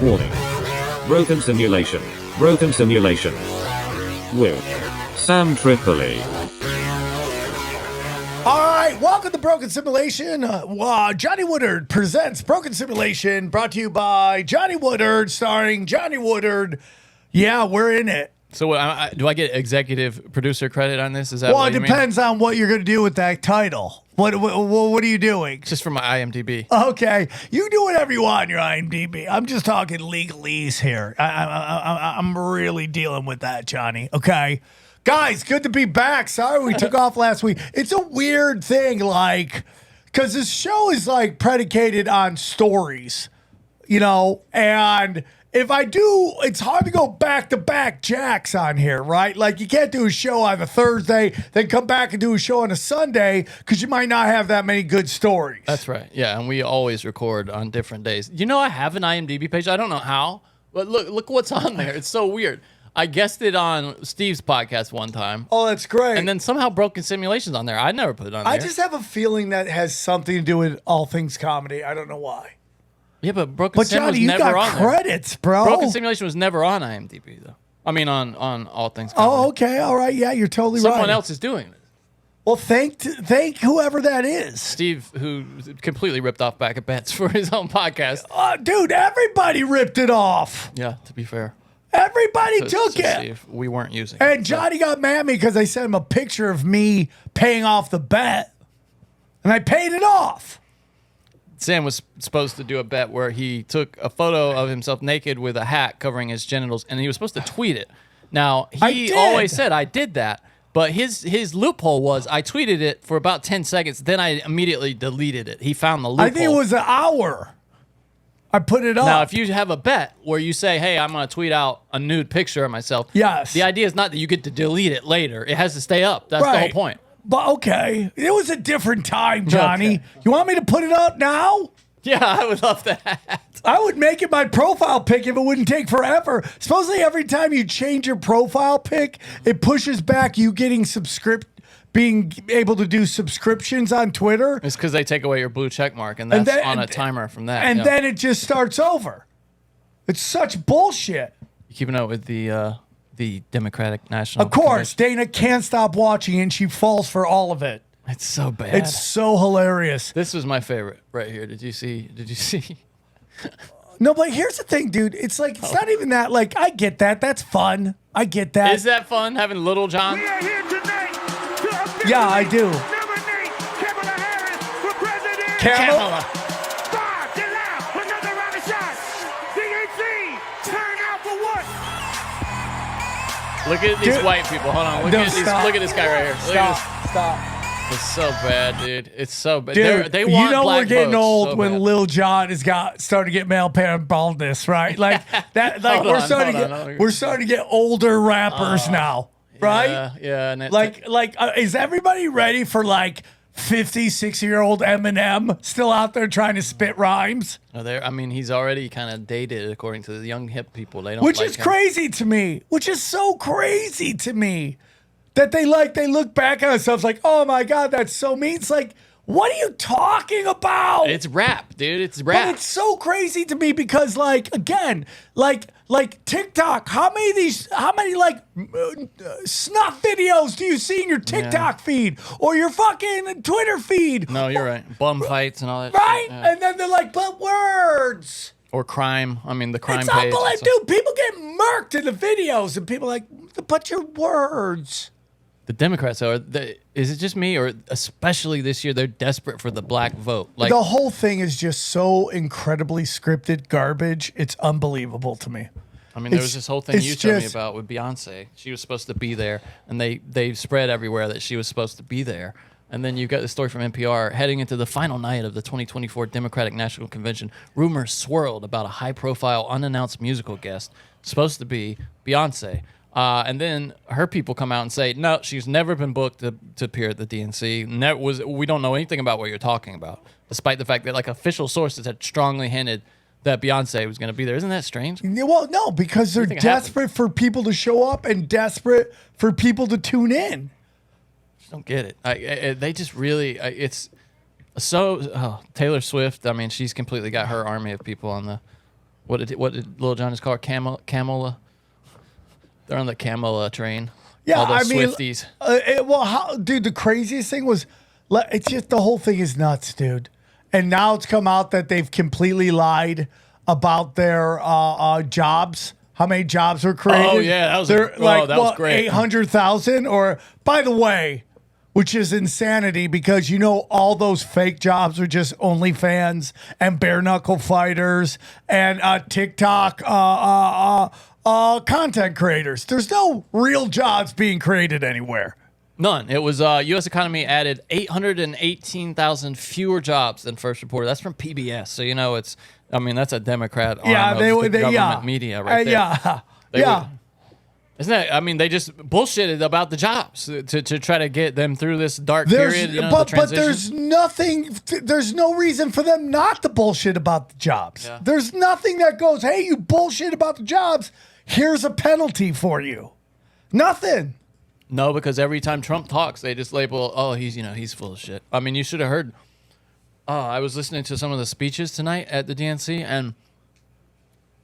Warning. Broken simulation. Broken simulation. With Sam Tripoli. All right, welcome to Broken Simulation. Johnny Woodard presents Broken Simulation, brought to you by Johnny Woodard, starring Johnny Woodard. Yeah, we're in it. So do I get executive producer credit on this? Is that Well, what it you depends on what you're going to do with that title. What are you doing? Just for my IMDb. Okay, you do whatever you want in your IMDb. I'm just talking legalese here. I'm really dealing with that, Johnny. Okay, guys, good to be back. Sorry we took off last week. It's a weird thing, because this show is predicated on stories, and if I do, it's hard to go back-to-back jacks on here, right? You can't do a show on a Thursday, then come back and do a show on a Sunday because you might not have that many good stories. That's right. Yeah, and we always record on different days. I have an IMDb page. I don't know how, but look what's on there. It's so weird. I guessed it on Steve's podcast one time. Oh, that's great. And then somehow Broken Simulation's on there. I never put it on there. I just have a feeling that has something to do with all things comedy. I don't know why. Yeah, but Broken Sim Johnny, was you never got on credits, there. bro. Broken Simulation was never on IMDb, though. I mean, on All Things Comedy. Oh, okay. All right. Yeah, you're totally right. Someone else is doing it. Well, thank whoever that is. Steve, who completely ripped off Back at Bets for his own podcast. Dude, everybody ripped it off. Yeah, to be fair. Everybody took to it. See if we weren't using it. And Johnny got mad at me because I sent him a picture of me paying off the bet. And I paid it off. Sam was supposed to do a bet where he took a photo of himself naked with a hat covering his genitals, and he was supposed to tweet it. Now, he always said, I did that, but his loophole was I tweeted it for about 10 seconds, then I immediately deleted it. He found the loophole. I think it was an hour. I put it up. Now, if you have a bet where you say, hey, I'm going to tweet out a nude picture of myself, yes, the idea is not that you get to delete it later. It has to stay up. That's the whole point. But okay, it was a different time, Johnny. Okay. You want me to put it up now? Yeah, I would love that. I would make it my profile pic if it wouldn't take forever. Supposedly every time you change your profile pic, it pushes back you getting being able to do subscriptions on Twitter. It's because they take away your blue check mark, and that's on a timer from that. And then it just starts over. It's such bullshit. You keeping up with the Democratic National Of course, Convention? Dana can't stop watching, and she falls for all of it. It's so bad. It's so hilarious. This was my favorite right here. Did you see? No, but here's the thing, dude. It's not even that. I get that. That's fun. I get that. Is that fun, having Little John? We are here tonight to yeah, I do. nominate Kamala Harris for president. Kamala. Bob, get loud. Another round of shots. DNC, turn out for what? Look at these white people. Hold on. Look at this guy right here. Stop. It's so bad, dude. It's so bad. Dude, they want black we're getting votes old so when bad. Lil Jon has starting to get male parent baldness, right? We're starting to get older rappers now, right? Yeah. And is everybody ready for 50, 60-year-old Eminem still out there trying to spit rhymes? He's already kind of dated according to the young hip people. They don't. Which is crazy to me. Which is so crazy to me. That they look back at themselves oh my God, that's so mean. It's what are you talking about? It's rap, dude. It's rap. But it's so crazy to me because again, TikTok, how many snuff videos do you see in your TikTok feed or your fucking Twitter feed? No, you're right. Bum fights and all that right? shit. Yeah. And then they're but words. Or crime. The crime it's page. Dude, people get murked in the videos and people but your words. The Democrats, is it just me, or especially this year, they're desperate for the black vote? The whole thing is just so incredibly scripted garbage. It's unbelievable to me. There was this whole thing you told me about with Beyonce. She was supposed to be there, and they spread everywhere that she was supposed to be there. And then you got the story from NPR heading into the final night of the 2024 Democratic National Convention. Rumors swirled about a high-profile, unannounced musical guest supposed to be Beyonce. And then her people come out and say, no, she's never been booked to appear at the DNC. We don't know anything about what you're talking about, despite the fact that official sources had strongly hinted that Beyonce was going to be there. Isn't that strange? Well, no, because they're desperate for people to show up and desperate for people to tune in. I just don't get it. They just really, it's so, Taylor Swift, she's completely got her army of people on the What did Little John just call it? Camola. They're on the Camola train. Yeah, all those I mean, Swifties. Dude, the craziest thing was, it's just the whole thing is nuts, dude. And now it's come out that they've completely lied about their jobs. How many jobs were created? Oh yeah, that was They're that was great. 800,000. Or by the way, which is insanity because all those fake jobs are just OnlyFans and bare knuckle fighters and TikTok content creators. There's no real jobs being created anywhere. None. It was U.S. economy added 818,000 fewer jobs than first reported. That's from PBS. So it's. I mean, that's a Democrat arm of the government media right there. Isn't that? I mean, they just bullshitted about the jobs to try to get them through this dark period. But there's nothing. There's no reason for them not to bullshit about the jobs. Yeah. There's nothing that goes, hey, you bullshit about the jobs. Here's a penalty for you. Nothing. No, because every time Trump talks, they just label, oh, he's full of shit. I mean, you should have heard. I was listening to some of the speeches tonight at the DNC, and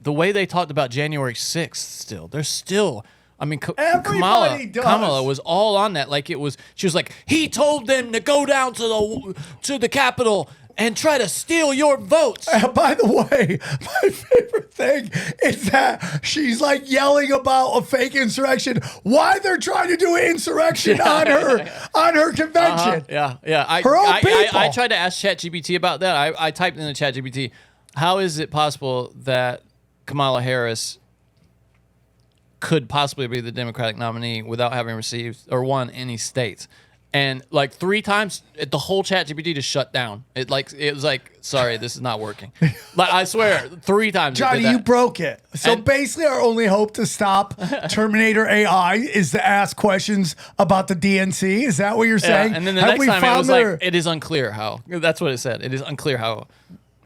the way they talked about January 6th they're still, I mean, Kamala was all on that. Like she was like, he told them to go down to the Capitol and try to steal your votes. By the way, my favorite thing is that she's like yelling about a fake insurrection. Why they're trying to do an insurrection on her convention? Yeah. Her own people. I tried to ask ChatGPT about that. I typed in the ChatGPT, how is it possible that Kamala Harris could possibly be the Democratic nominee without having received or won any states? And like 3 times, the whole ChatGPT just shut down. It was like, sorry, this is not working. Like I swear, 3 times. Johnny, you broke it. So basically, our only hope to stop Terminator AI is to ask questions about the DNC. Is that what you're saying? And then the next time it was like, it is unclear how. That's what it said. It is unclear how.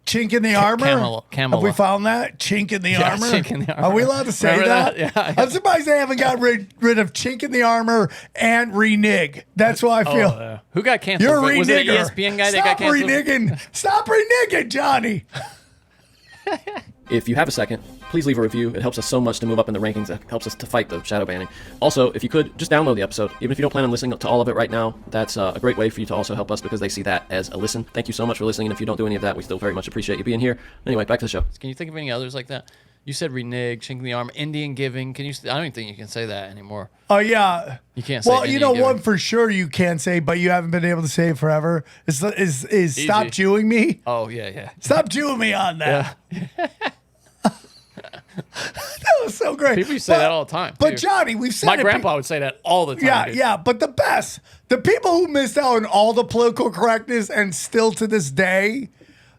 Chink in the armor? Kamala. Have we found that? Chink in the armor? Chink in the armor. Are we allowed to say that? Yeah. I'm surprised they haven't got rid of chink in the armor and renege. That's what I feel. Who got canceled? You're a Was it an renegger. ESPN guy that got canceled? Stop reneging, Johnny. If you have a second, please leave a review. It helps us so much to move up in the rankings. It helps us to fight the shadow banning. Also, if you could, just download the episode. Even if you don't plan on listening to all of it right now, that's a great way for you to also help us because they see that as a listen. Thank you so much for listening. And if you don't do any of that, we still very much appreciate you being here. Anyway, back to the show. Can you think of any others like that? You said renege, chink in the arm, Indian giving. I don't even think you can say that anymore. Oh, yeah. You can't say Well, Indian one giving. for sure you can't say, but you haven't been able to say it forever. Is stop Jewing me? Oh, yeah. Stop Jewing me on that. Yeah. That was so great. People used to say that all the time. But too. Johnny, we've said My it. grandpa would say that all the time. Yeah, dude. yeah. But the people who missed out on all the political correctness and still to this day,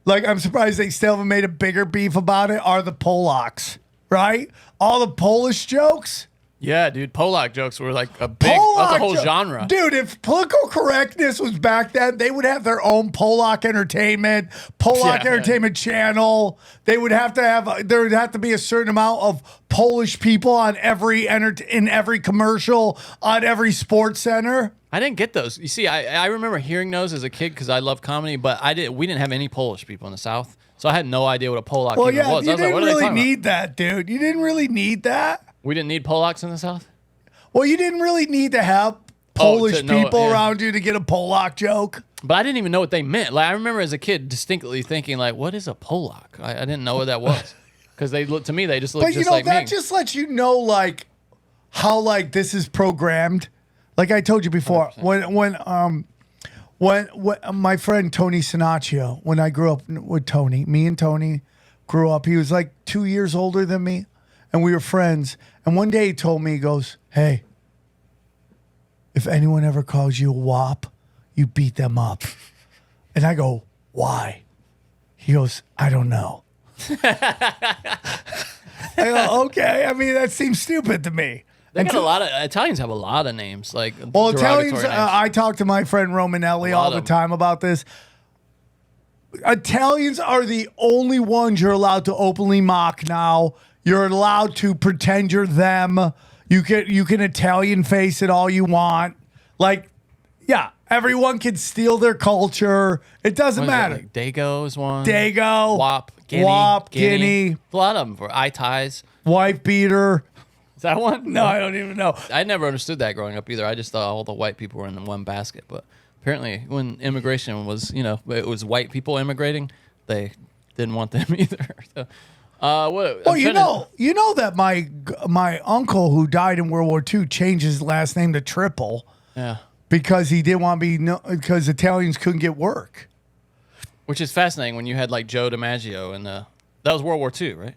like I'm surprised they still haven't made a bigger beef about it, are the Polacks, right? All the Polish jokes. Yeah, dude. Polak jokes were like that's a whole genre. Dude, if political correctness was back then, they would have their own Polak entertainment, entertainment channel. They would have to have, there would have to be a certain amount of Polish people on in every commercial, on every sports center. I didn't get those. You see, I remember hearing those as a kid because I love comedy, but we didn't have any Polish people in the South. So I had no idea what a Polak even was. You I was didn't like, what are they really talking about? need that, dude. You didn't really need that. We didn't need Polacks in the South? Well, you didn't really need to have Polish people around you to get a Polak joke. But I didn't even know what they meant. Like I remember as a kid distinctly thinking, like, what is a Polak? I didn't know what that was. Because they look to me, they just look just like me. But that just lets you know, like, how, like, this is programmed. Like I told you before, 100%. when my friend Tony Sinaccio, when I grew up with Tony, me and Tony grew up, he was like 2 years older than me, and we were friends. And one day he told me, he goes, hey, if anyone ever calls you a wop, you beat them up. And I go, why? He goes, I don't know. I go, okay. I mean, that seems stupid to me. They got a lot of Italians have a lot of names, like Italians. names. I talk to my friend Romanelli all the time about this. Italians are the only ones you're allowed to openly mock now. You're allowed to pretend you're them. You can Italian face it all you want. Like, yeah, Everyone can steal their culture. It doesn't matter. Like Dago is one. Dago. WAP. Guinea. A lot of them for eye ties. Wife beater. Is that one? No, I don't even know. I never understood that growing up either. I just thought all the white people were in one basket. But apparently, when immigration was, it was white people immigrating, they didn't want them either. So, well, you know that my uncle who died in World War II changed his last name to Triple. Yeah. Because he didn't want to be because Italians couldn't get work. Which is fascinating when you had like Joe DiMaggio and that was World War II, right?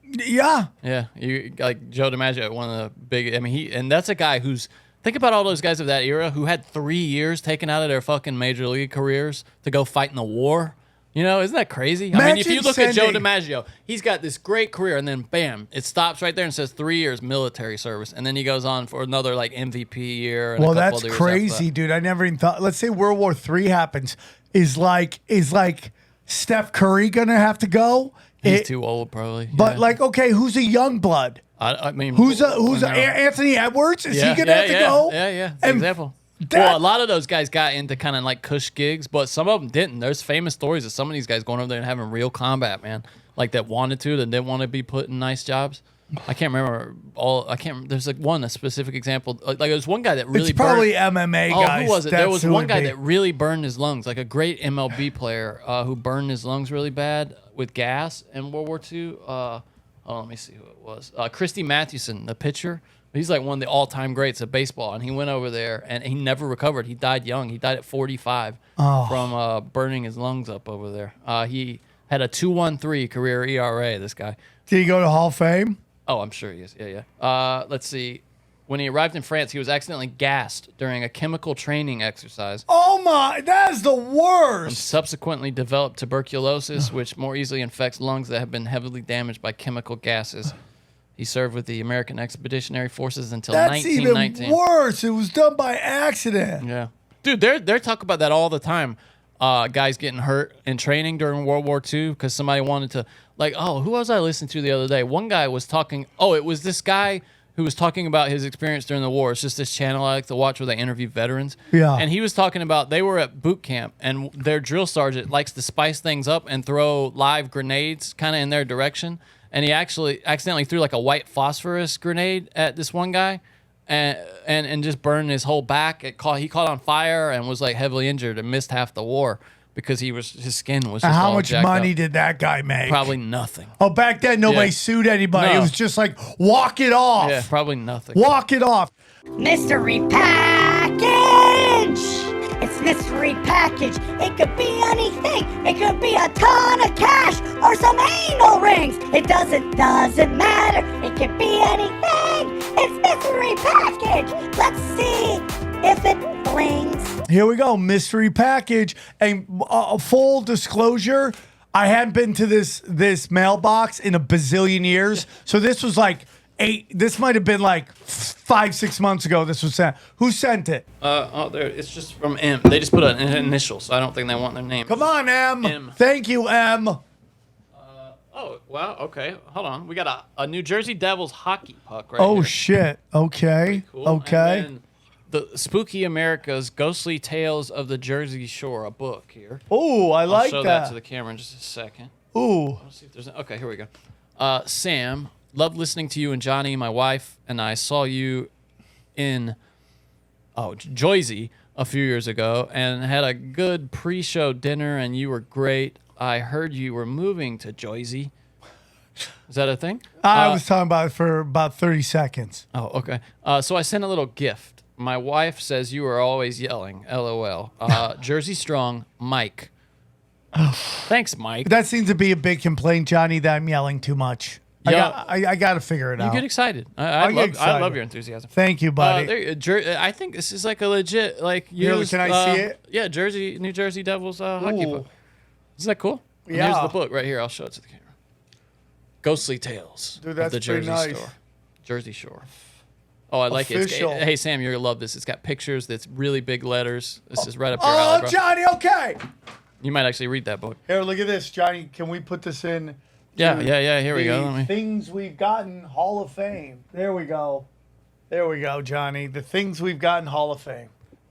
Yeah. Yeah, you like Joe DiMaggio, one of the big. I mean, and that's a guy who's think about all those guys of that era who had 3 years taken out of their fucking major league careers to go fight in the war. Isn't that crazy? I mean, if you look at Joe DiMaggio, he's got this great career, and then bam, it stops right there and says 3 years military service, and then he goes on for another like MVP year. And well, that's crazy, dude. I never even thought. Let's say World War III happens. Is like Steph Curry gonna have to go? He's too old, probably. But okay, who's a young blood? I mean, who's Anthony Edwards? Is he gonna have to go? Yeah. Example. Well, a lot of those guys got into kind of like cush gigs, but some of them didn't. There's famous stories of some of these guys going over there and having real combat, man. Like that wanted to, that didn't want to be put in nice jobs. I can't remember all. I can't. There's like a specific example. Like there's one guy that really. It's probably MMA guys. Who was it? There was one guy that really burned his lungs, like a great MLB player who burned his lungs really bad with gas in World War II. Let me see who it was. Christy Mathewson, the pitcher. He's like one of the all-time greats of baseball, and he went over there, and he never recovered. He died young. He died at 45 from burning his lungs up over there. He had a 2.13 career ERA, this guy. Did he go to Hall of Fame? Oh, I'm sure he is. Yeah. Let's see. When he arrived in France, he was accidentally gassed during a chemical training exercise. Oh, my. That is the worst. And subsequently developed tuberculosis, which more easily infects lungs that have been heavily damaged by chemical gases. He served with the American Expeditionary Forces until 1919. That's even worse. It was done by accident. Yeah. Dude, they're talking about that all the time. Guys getting hurt in training during World War II because somebody wanted to, who was I listening to the other day? One guy was talking, it was this guy who was talking about his experience during the war. It's just this channel I like to watch where they interview veterans. Yeah. And he was talking about they were at boot camp, and their drill sergeant likes to spice things up and throw live grenades kind of in their direction. And he actually accidentally threw like a white phosphorus grenade at this one guy and just burned his whole back. He caught on fire and was like heavily injured and missed half the war because his skin was just how all much jacked money up. did that guy make? Probably nothing. Oh, back then nobody sued anybody. No. It was just like, walk it off. Yeah, probably nothing. Walk it off. Mystery package! It's mystery package. It could be anything. It could be a ton of cash or some anal rings. It doesn't matter. It could be anything. It's mystery package. Let's see if it blings. Here we go, mystery package. And full disclosure, I hadn't been to this mailbox in a bazillion years. So this was like this might have been like 5-6 months ago. This was sent. Who sent it? There. It's just from M. They just put an initial, so I don't think they want their name. Come on, M. M. Thank you, M. Oh, wow. Okay. Hold on. We got a New Jersey Devils hockey puck right Oh, here. shit. Okay. Cool. Okay. And then the Spooky America's Ghostly Tales of the Jersey Shore, a book here. Oh, I like I'll show that to the camera in just a second. Ooh. Let's see if there's okay, here we go. Sam, loved listening to you and Johnny, my wife, and I saw you in Joyzy a few years ago and had a good pre-show dinner, and you were great. I heard you were moving to Joyzy. Is that a thing? I was talking about it for about 30 seconds. Oh, okay. So I sent a little gift. My wife says you are always yelling. LOL. Jersey Strong, Mike. Thanks, Mike. That seems to be a big complaint, Johnny, that I'm yelling too much. Yeah. I got to figure it out. You get excited. I love your enthusiasm. Thank you, buddy. I think this is like a legit Really, can I see it? Yeah, New Jersey Devils hockey book. Isn't that cool? And Yeah. here's the book right here. I'll show it to the camera. Ghostly Tales Dude, of that's the pretty Jersey nice. Shore. Jersey Shore. Oh, I like Official. it. Hey, Sam, you're going to love this. It's got pictures. That's really big letters. This is right up your alley, Oh, bro. Johnny, okay. You might actually read that book. Here, look at this, Johnny. Can we put this in? Yeah. Here we go. The Things We've Gotten Hall of Fame. There we go. There we go, Johnny. The Things We've Gotten Hall of Fame.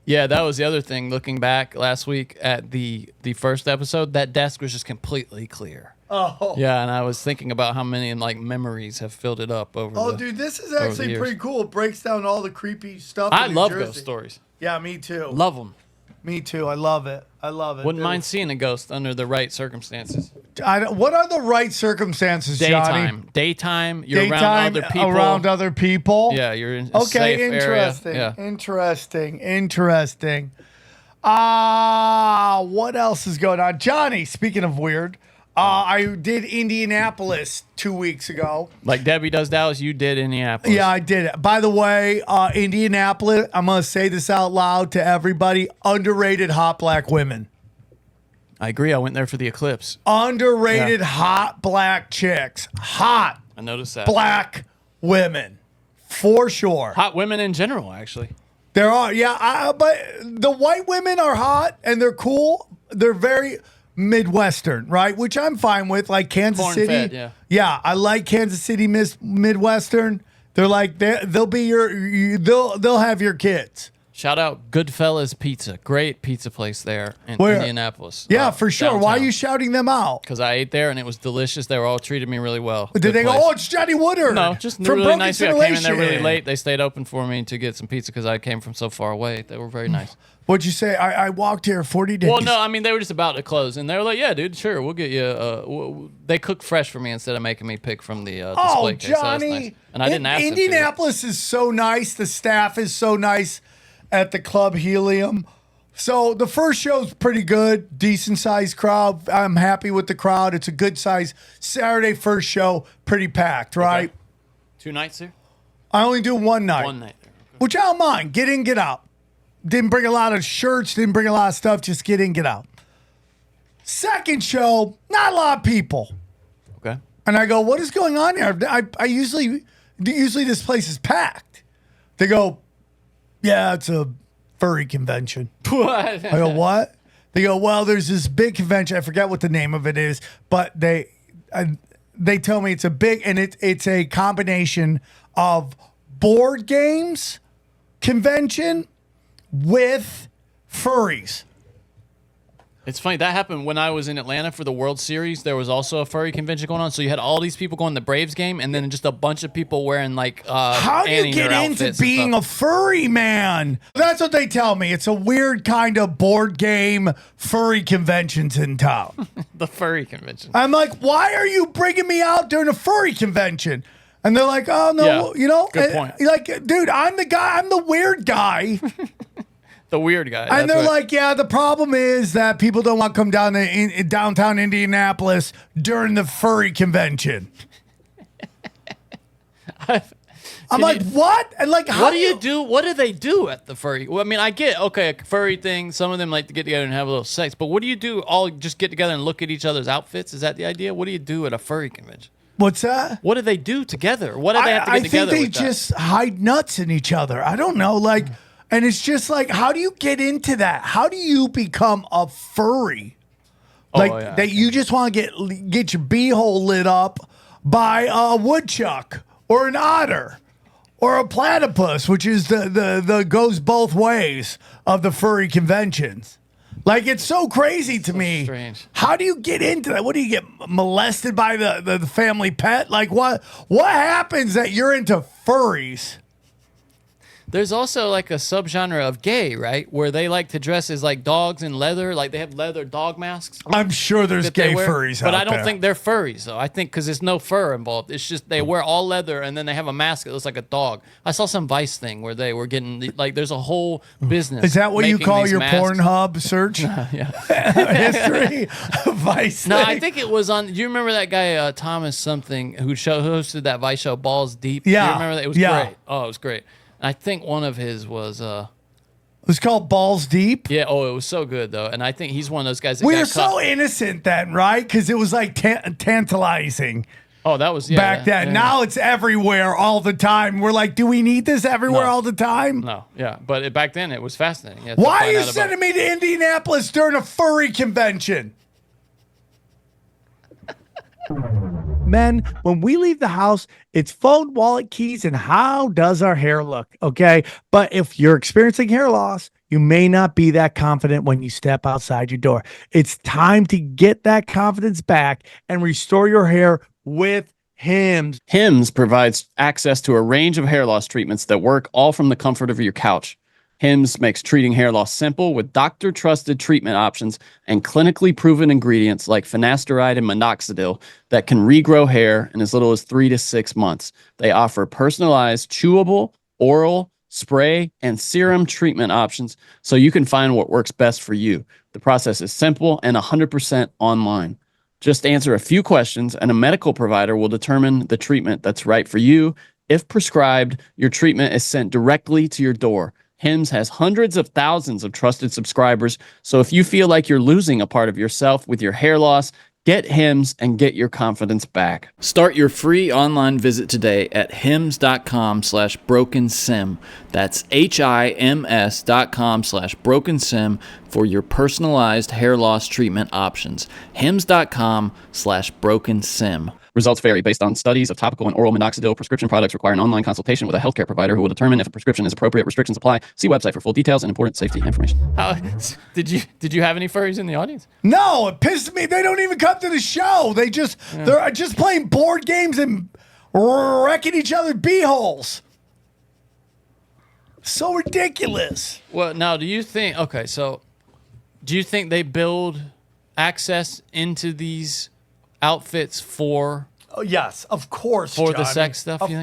Yeah, that was the other thing. Looking back last week at the first episode, that desk was just completely clear. Oh. Yeah, and I was thinking about how many like memories have filled it up over. Oh, dude, this is actually pretty cool. It breaks down all the creepy stuff. I in love New Jersey. ghost stories. Yeah, me too. Love them. Me too. I love it. I love it. Wouldn't dude. mind seeing a ghost under the right circumstances. What are the right circumstances, Johnny? Daytime. You're Daytime, around other people. Yeah, you're in a okay, safe interesting. area. Yeah. Interesting. What else is going on? Johnny, speaking of weird, I did Indianapolis 2 weeks ago. Like Debbie does Dallas, you did Indianapolis. Yeah, I did it. By the way, Indianapolis, I'm going to say this out loud to everybody, underrated hot black women. I agree. I went there for the eclipse. Underrated hot black chicks. Hot I noticed that. black women. For sure. Hot women in general, actually. There are, yeah, but the white women are hot and they're cool. They're very Midwestern, right? Which I'm fine with, like Kansas City. Corn-fed, yeah. Yeah, I like Kansas City Midwestern. They're like they'll be they'll have your kids. Shout out Goodfellas Pizza. Great pizza place there in Where? Indianapolis. Yeah, for sure. Why are you shouting them out? Because I ate there and it was delicious. They were all treated me really well. Did Good they go, place. oh, it's Johnny Woodard? No, just from really Broken nice. I came in there really Simulation. late. They stayed open for me to get some pizza because I came from so far away. They were very nice. What'd you say? I walked here 40 days. Well, no, I mean, they were just about to close. And they were like, yeah, dude, sure, we'll get you. They cooked fresh for me instead of making me pick from the display case. Johnny. So that's nice. And I didn't ask them to. Indianapolis is so nice. The staff is so nice at the Club Helium. So the first show's pretty good, decent sized crowd. I'm happy with the crowd. It's a good size Saturday first show, pretty packed, right? Okay. 2 nights there? I only do one night. One night there. Okay. Which I don't mind. Get in, get out. Didn't bring a lot of shirts, didn't bring a lot of stuff, just get in, get out. Second show, not a lot of people. Okay. And I go, what is going on here? I usually this place is packed. They go, yeah, it's a furry convention. What? I go, what? They go, well, there's this big convention. I forget what the name of it is, but they tell me it's a big, and it's a combination of board games convention with furries. It's funny. That happened when I was in Atlanta for the World Series. There was also a furry convention going on. So you had all these people going to the Braves game and then just a bunch of people wearing like How do you get into being a furry man? That's what they tell me. It's a weird kind of board game furry conventions in town. the furry convention. I'm like, why are you bringing me out during a furry convention? And they're like, oh, no, Yeah, good point. Like, dude, I'm the guy. I'm the weird guy. The weird guy. And they're like, yeah, the problem is that people don't want to come down to in downtown Indianapolis during the furry convention. I'm like, what? And like, how what do you do? What do they do at the furry? Well, I mean, I get, okay, a furry thing. Some of them like to get together and have a little sex. But what do you do? All just get together and look at each other's outfits? Is that the idea? What do you do at a furry convention? What's that? What do they do together? What do they have to get together I think with they just hide nuts in each other. I don't know. Like, and it's just like, how do you get into that? How do you become a furry? Like that you just want to get your beehole lit up by a woodchuck or an otter or a platypus, which is the goes both ways of the furry conventions. Like, it's so crazy to me. Strange. How do you get into that? What do you get molested by the family pet? Like, what happens that you're into furries? There's also like a subgenre of gay, right? Where they like to dress as like dogs in leather. Like they have leather dog masks. I'm sure there's that they gay wear, furries but out I don't there. think they're furries though. I think because there's no fur involved. It's just they wear all leather and then they have a mask that looks like a dog. I saw some Vice thing where they were getting like there's a whole business. Is that what you making call these your masks. Pornhub search? History? Vice No, thing? I think it was on. Do you remember that guy Thomas something who hosted that Vice show Balls Deep? Yeah. Do you remember that? It was Yeah. great. Oh, it was great. And I think one of his was. It was called Balls Deep. Yeah. Oh, it was so good though, and I think he's one of those guys. That We got were so caught. innocent then, right? Because it was like tantalizing Oh, that was back then. yeah. Now it's everywhere all the time. We're like, do we need this everywhere No. all the time? No, yeah, but back then it was fascinating. You had to Why are find you out about- sending me to Indianapolis during a furry convention? Men, when we leave the house, it's phone, wallet, keys, and how does our hair look? Okay. But if you're experiencing hair loss, You may not be that confident when you step outside your door. It's time to get that confidence back and restore your hair with Hims. Hims provides access to a range of hair loss treatments that work all from the comfort of your couch. Hims makes treating hair loss simple with doctor-trusted treatment options and clinically proven ingredients like finasteride and minoxidil that can regrow hair in as little as 3 to 6 months. They offer personalized, chewable, oral, spray, and serum treatment options so you can find what works best for you. The process is simple and 100% online. Just answer a few questions and a medical provider will determine the treatment that's right for you. If prescribed, your treatment is sent directly to your door. Hims has hundreds of thousands of trusted subscribers, so if you feel like you're losing a part of yourself with your hair loss, get Hims and get your confidence back. Start your free online visit today at hims.com/brokensim. That's HIMS.com/brokensim for your personalized hair loss treatment options. hims.com/brokensim. Results vary based on studies of topical and oral minoxidil. Prescription products require an online consultation with a healthcare provider who will determine if a prescription is appropriate. Restrictions apply. See website for full details and important safety information. Did you have any furries in the audience? No, it pissed me. They don't even come to the show. They're just playing board games and wrecking each other's beeholes. So ridiculous. Well, now do you think they build access into these outfits for yes, of course, for Johnny. the sex stuff? Of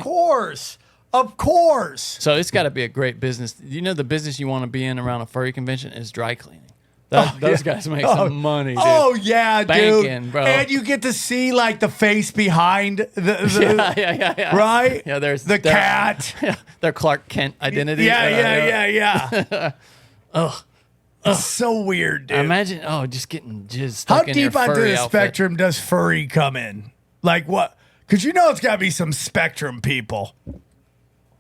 course. So it's got to be a great business. You know, the business you want to be in around a furry convention is dry cleaning. Those guys make some money, dude. Oh yeah, Banking, dude. bro. And you get to see like the face behind the yeah. right. Yeah, there's the cat. Their Clark Kent identity. Yeah. Ugh. It's so weird, dude. Imagine, just getting jizz stuck How in your deep onto furry the outfit. spectrum does furry come in? Like what? Because you know it's got to be some spectrum people.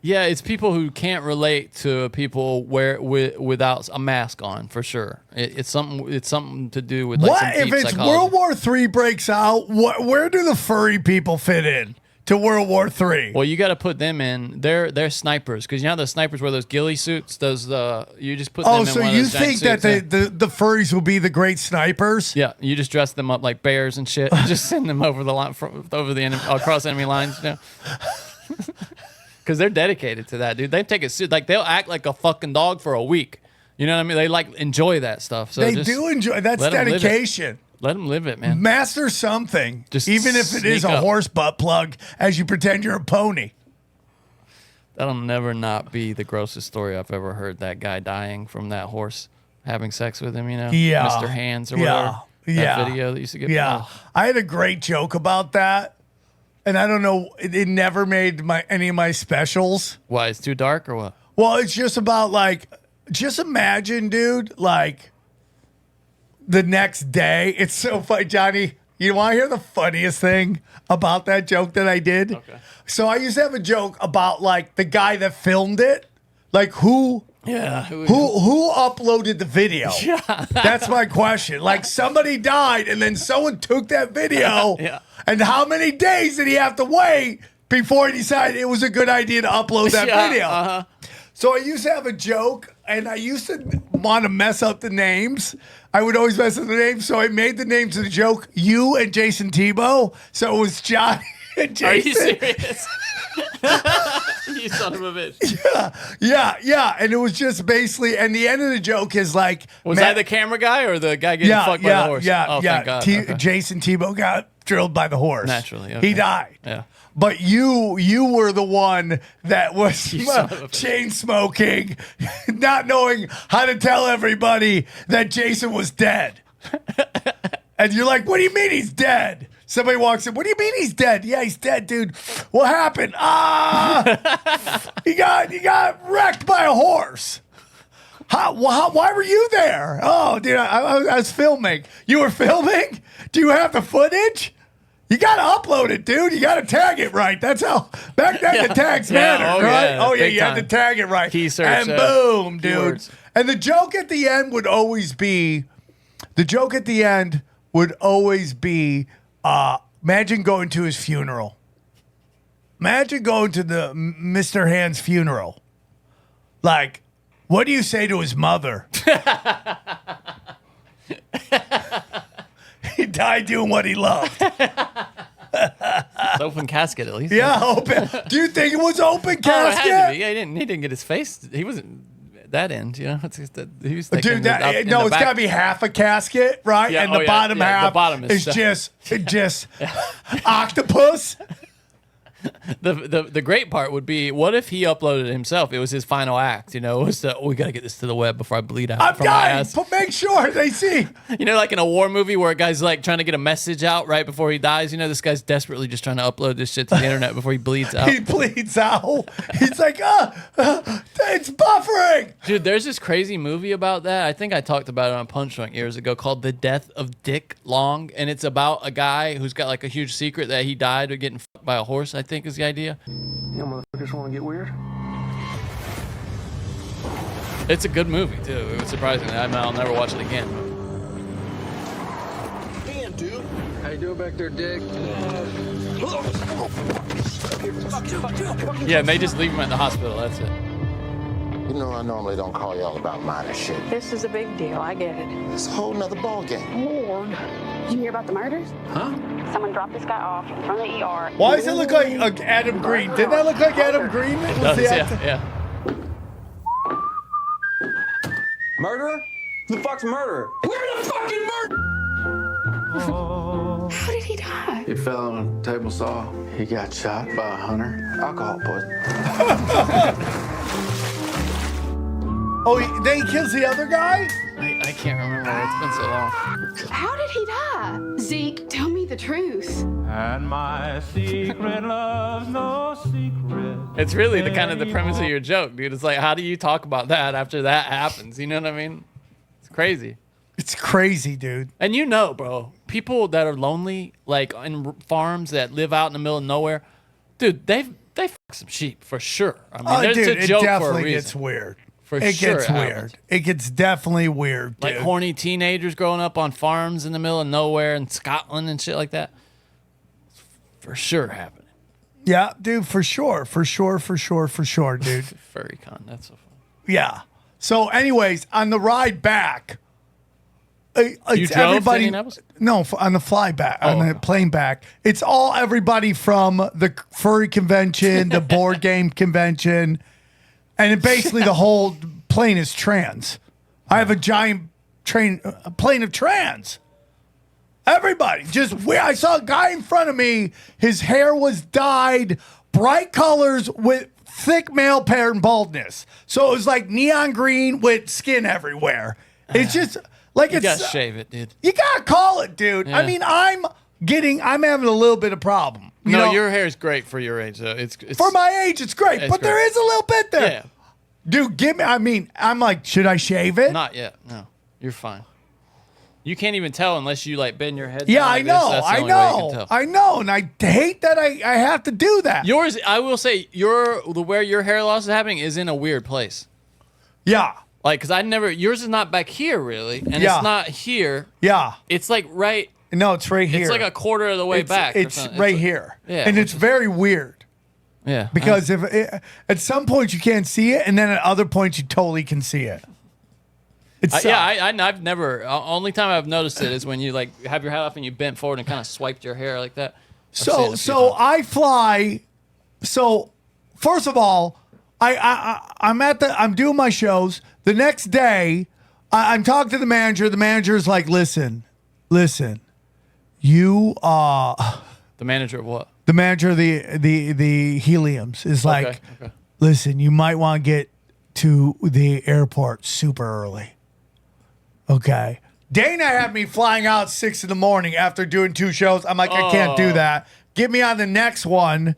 Yeah, it's people who can't relate to people without a mask on, for sure. It's something to do with like What some if deep it's psychology. World War III breaks out? Where do the furry people fit in to World War III? Well, you got to put them in. They're snipers, because you know the snipers wear those ghillie suits. You just put them in so one of you those giant think that suits, the furries will be the great snipers? yeah, you just dress them up like bears and shit. Just send them over the line, across enemy lines. You know? Because they're dedicated to that, dude. They take it like they'll act like a fucking dog for a week. You know what I mean? They like enjoy that stuff. So They do enjoy. That's dedication. Let them live it, man. Master something, Just even if it is sneak a up. horse butt plug, as you pretend you're a pony. That'll never not be the grossest story I've ever heard. That guy dying from that horse having sex with him, you know? Yeah. Mr. Hands or Yeah. whatever. Yeah. That video that used to get Yeah, I had a great joke about that, and I don't know. It never made any of my specials. Why, it's too dark or what? Well, it's just about like, just imagine, dude, like the next day. It's so funny, Johnny. You want to hear the funniest thing about that joke that I did? Okay. So I used to have a joke about like the guy that filmed it, like who uploaded the video? Yeah. That's my question. Like somebody died and then someone took that video. Yeah. And how many days did he have to wait before he decided it was a good idea to upload that video? Uh-huh. So I used to have a joke, and I used to want to mess up the names. I would always mess up the names, so I made the names of the joke you and Jason Tebow. So it was Johnny and Jason. Are you serious? You son of a bitch. Yeah. And it was just basically, and the end of the joke is like, Was that the camera guy or the guy getting fucked by the horse? Oh, thank God. Okay. Jason Tebow got drilled by the horse. Naturally. Okay. He died. Yeah. But you were the one that was son of a bitch. chain smoking, not knowing how to tell everybody that Jason was dead. And you're like, what do you mean he's dead? Somebody walks in, what do you mean he's dead? Yeah, he's dead, dude. What happened? He got wrecked by a horse. Why were you there? Oh, dude, I was filming. You were filming? Do you have the footage? You got to upload it, dude. You got to tag it right. That's how, back then the tags mattered, right? Oh, yeah, big you had to time. tag it right. Key search, and boom, dude. keywords. And the joke at the end would always be, imagine going to his funeral. Imagine going to the Mr. Hand's funeral. Like, What do you say to his mother? He died doing what he loved. It's open casket, at least. Yeah, open. Do you think it was open casket? Oh, it had to be. Yeah, he didn't get his face. He wasn't that end, you know. It's just that he was thinking Dude, it's got to be half a casket, right? Yeah, and the bottom half the bottom is just octopus. The great part would be, what if he uploaded it himself? It was his final act, you know. It was we got to get this to the web before I bleed out I'm from my dying. ass. But make sure they see. You know, like in a war movie where a guy's like trying to get a message out right before he dies. You know, this guy's desperately just trying to upload this shit to the internet before he bleeds out. He bleeds out. He's like, it's buffering. Dude, there's this crazy movie about that. I think I talked about it on Punch Drunk years ago called The Death of Dick Long. And it's about a guy who's got like a huge secret that he died of getting fucked by a horse, I think is the idea. You motherfuckers want to get weird? It's a good movie, too. It was surprising. I'll never watch it again. Damn, dude. How you doing back there, Dick? Yeah, and they just leave him at the hospital. That's it. You know, I normally don't call y'all about minor shit. This is a big deal. I get it. It's a whole nother ballgame. Lord. Did you hear about the murders? Huh? Someone dropped this guy off in front of the ER. Why does it look like Adam Green? Didn't that look like Adam Green? It does, yeah. Murderer? Who the fuck's murderer? We're the fucking murderer! How did he die? He fell on a table saw. He got shot by a hunter. Alcohol poisoning. Oh, then he kills the other guy? I can't remember. It's been so long. How did he die? Zeke, tell me the truth. And my secret love's no secret. It's really the kind of the premise of your joke, dude. It's like, how do you talk about that after that happens? You know what I mean? It's crazy. It's crazy, dude. And you know, bro, people that are lonely, like in farms that live out in the middle of nowhere, dude, they fuck some sheep for sure. I mean, there's dude, a joke it for a definitely reason. gets weird. For it sure gets it weird. happens. It gets definitely weird, dude. Like horny teenagers growing up on farms in the middle of nowhere in Scotland and shit like that. It's for sure happening. Yeah, dude, for sure, dude. Furry Con, that's so fun. Yeah. So, anyways, on the ride back, You it's drove to everybody. Indianapolis? No, on the fly back, on the okay. plane back. It's all everybody from the furry convention, the board game convention, and basically the whole plane is trans. I have a giant plane of trans. Everybody, I saw a guy in front of me. His hair was dyed bright colors with thick male pattern baldness. So it was like neon green with skin everywhere. It's just like You it's. gotta shave it, dude. You gotta call it, dude. Yeah. I mean, I'm having a little bit of problem. You No, know? your hair is great for your age. So it's For my age, it's great, It's but there great. is a little bit there. Yeah, Dude, I'm like, should I shave it? not yet. No, you're fine. You can't even tell unless you like bend your head. Yeah, down I like this. know, That's the I only way you can know, tell. I know, and I hate that I have to do that. Yours, I will say, where your hair loss is happening is in a weird place. Yeah, Like, cause yours is not back here really, and Yeah. it's not here. yeah. It's like right. No, it's right here. It's like a quarter of the way back. or It's something. right like- here. Yeah, and which it's very weird Yeah, because at some points you can't see it, and then at other points you totally can see it. It's I've never. Only time I've noticed it is when you like have your hat off and you bent forward and kind of swiped your hair like that. I've seen it a few So times. I fly. So first of all, I'm doing my shows. The next day, I'm talking to the manager. The manager's like, listen, you the manager of what? the manager of the Heliums is like, Okay. listen, you might want to get to the airport super early. Okay. Dana had me flying out 6 a.m. after doing 2 shows. I'm like, I can't do that. Get me on the next one.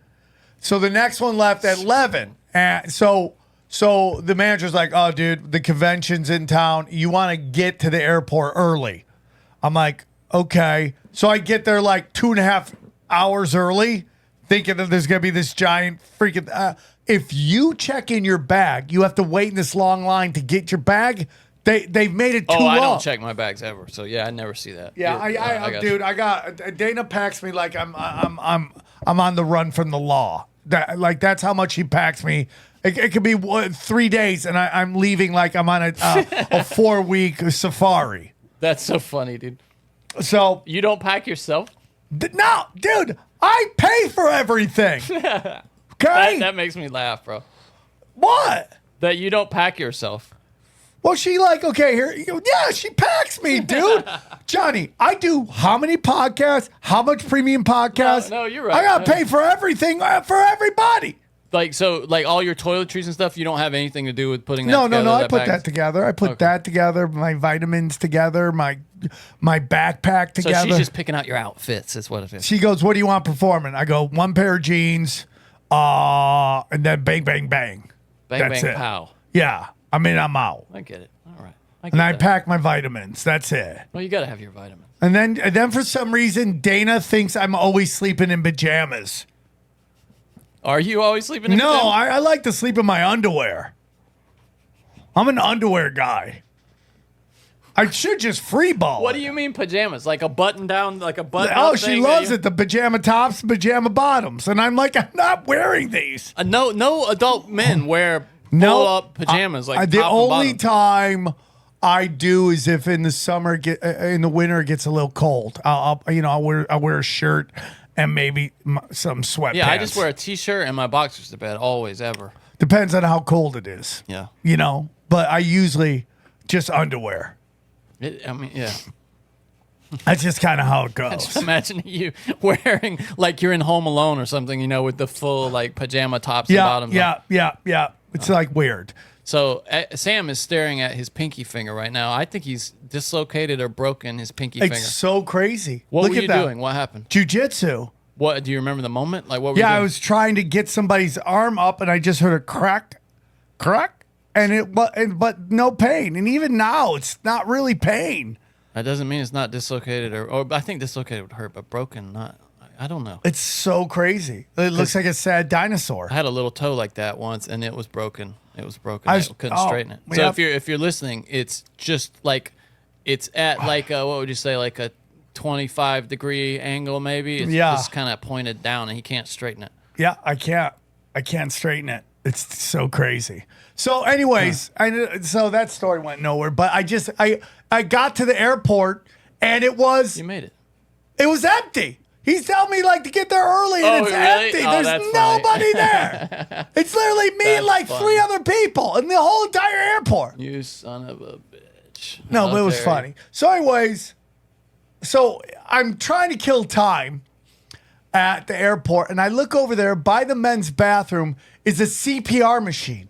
So the next one left at 11. And so the manager's like, oh, dude, the convention's in town. You want to get to the airport early. I'm like, okay. So I get there like 2.5 hours early, thinking that there's going to be this giant freaking... if you check in your bag, you have to wait in this long line to get your bag. They've made it too long. I don't check my bags ever, so yeah, I never see that. Yeah, I got dude, you. I got Dana packs me like I'm on the run from the law. That's how much he packs me. It could be 3 days, and I'm leaving like I'm on a 4-week safari. That's so funny, dude. So you don't pack yourself? No, dude. I pay for everything. Okay, that makes me laugh, bro. What? That you don't pack yourself. Well, she okay, here. Yeah, she packs me, dude. Johnny, I do how many podcasts? How much premium podcasts? No, you're right. I got to pay for everything for everybody. Like all your toiletries and stuff, you don't have anything to do with putting that together? No, I put that together. I put that together, my vitamins together, my backpack together. So she's just picking out your outfits, is what it is. She goes, what do you want performing? I go, 1 pair of jeans, and then bang, bang, bang. Bang, That's bang, it. pow. Yeah. I mean, I'm out. I get it. All right. I pack my vitamins. That's it. Well, you got to have your vitamins. And then for some reason, Dana thinks I'm always sleeping in pajamas. Are you always sleeping in pajamas? No, I like to sleep in my underwear. I'm an underwear guy. I should just free ball. What do you mean pajamas? Like a button down, like a button Oh, she loves it. The pajama tops, pajama bottoms. And I'm like, I'm not wearing these. No adult men wear pull-up pajamas. Like the top and only bottom. time I do is if in the summer, in the winter, it gets a little cold. I'll wear a shirt and maybe some sweatpants. Yeah, I just wear a t-shirt and my boxers to bed, always, ever. Depends on how cold it is. Yeah. But I usually just underwear. Yeah. That's just kind of how it I goes. just imagine you wearing like you're in Home Alone or something, with the full like pajama tops and bottoms. Yeah. It's like weird. So Sam is staring at his pinky finger right now. I think he's dislocated or broken his pinky finger. It's so crazy. What Look were at you that. doing? What happened? Jiu-jitsu. What do you remember the moment? Like what were you Yeah, doing? I was trying to get somebody's arm up, and I just heard a crack, and but no pain. And even now, it's not really pain. That doesn't mean it's not dislocated or I think dislocated would hurt, but broken not. I don't know. It's so crazy. It looks like a sad dinosaur. I had a little toe like that once, and it was broken. I couldn't straighten it. So if you're listening, it's just like it's at like a, what would you say, like a 25-degree angle maybe. It's just kind of pointed down, and he can't straighten it. Yeah, I can't straighten it. It's so crazy. So, anyways, so that story went nowhere. But I got to the airport, and You made it. It was empty. He's telling me to get there early, and it's empty. Oh, There's nobody there. It's literally me and like 3 other people in the whole entire airport. You son of a bitch. No, but it was funny. So, anyways, I'm trying to kill time at the airport, and I look over there by the men's bathroom is a CPR machine.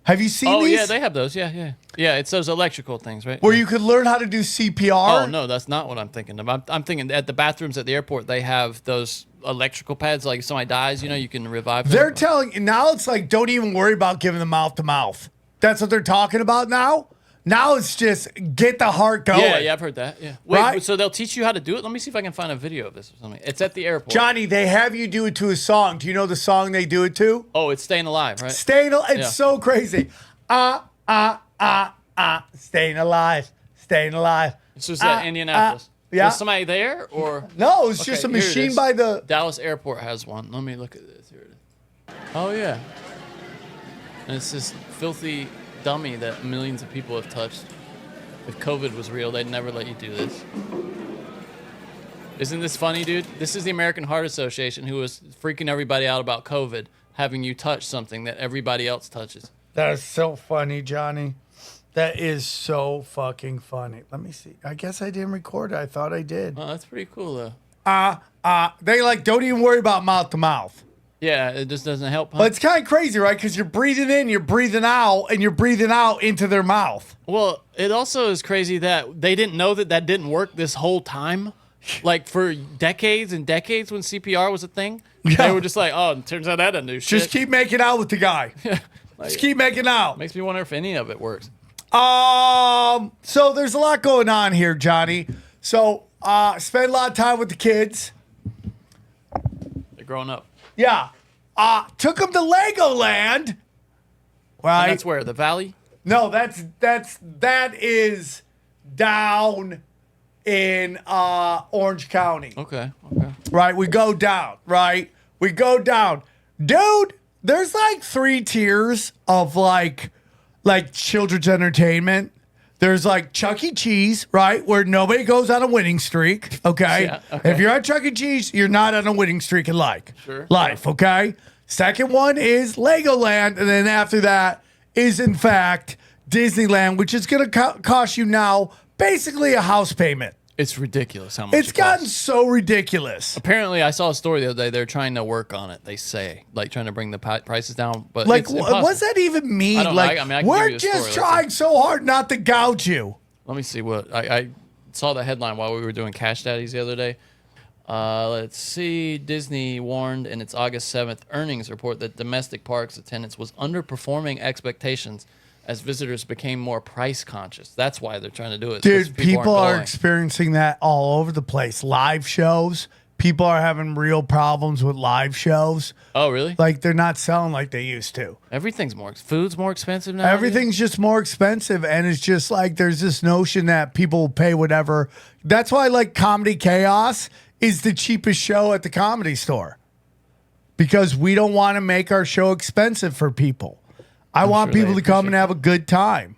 Have you seen these? Oh, yeah, they have those. Yeah. Yeah, it's those electrical things, right? Where you could learn how to do CPR? Oh, no, that's not what I'm thinking of. I'm thinking at the bathrooms at the airport, they have those electrical pads. Like if somebody dies, you can revive them. They're telling you now it's like, don't even worry about giving them mouth to mouth. That's what they're talking about now. Now it's just get the heart going. Yeah, I've heard that. Yeah. Wait, Right? so they'll teach you how to do it? Let me see if I can find a video of this or something. It's at the airport. Johnny, they have you do it to a song. Do you know the song they do it to? Oh, it's Staying Alive, right? It's so crazy. Staying alive. It's just at Indianapolis. Yeah. Was somebody there or? No, it's just a here it machine is. by the... Dallas Airport has one. Let me look at this. Here it is. Oh, yeah. And it's this filthy dummy that millions of people have touched. If COVID was real, they'd never let you do this. Isn't this funny, dude? This is the American Heart Association who was freaking everybody out about COVID, having you touch something that everybody else touches. That is so funny, Johnny. That is so fucking funny. Let me see. I guess I didn't record it. I thought I did. Oh, that's pretty cool, though. They don't even worry about mouth to mouth. Yeah, it just doesn't help. Huh? But it's kind of crazy, right? Because you're breathing in, you're breathing out, and you're breathing out into their mouth. Well, it also is crazy that they didn't know that didn't work this whole time. Like for decades and decades when CPR was a thing. Yeah. They were just like, oh, it turns out that doesn't do shit. Just keep making out with the guy. Just keep making out. Makes me wonder if any of it works. So there's a lot going on here, Johnny. So spend a lot of time with the kids. They're growing up. Yeah. Took them to Legoland. Right. And that's where? The Valley? No, that is down in Orange County. Okay. Right. We go down. Right. We go down. Dude, there's like 3 tiers of like children's entertainment. There's like Chuck E. Cheese, right? Where nobody goes on a winning streak, okay? Yeah, okay. If you're at Chuck E. Cheese, you're not on a winning streak in life, okay? Second one is Legoland, and then after that is, in fact, Disneyland, which is going to cost you now basically a house payment. It's ridiculous how much It's gotten so ridiculous. Apparently, I saw a story the other day. They're trying to work on it. They say, like, trying to bring the prices down. But Like, it's what impossible. does that even mean? I don't know. Like, I can we're give you the just story. trying so hard not to gouge you. Let me see what I saw the headline while we were doing Cash Daddies the other day. Let's see. Disney warned in its August 7th earnings report that domestic parks attendance was underperforming expectations as visitors became more price conscious. That's why they're trying to do it. Dude, people are aren't going. experiencing that all over the place. Live shows. People are having real problems with live shows. Oh, really? Like, they're not selling like they used to. Everything's food's more expensive now. Everything's just more expensive, and it's just like there's this notion that people will pay whatever. That's why, like, Comedy Chaos is the cheapest show at the Comedy Store, because we don't want to make our show expensive for people. I want sure people they to come and appreciate have a good time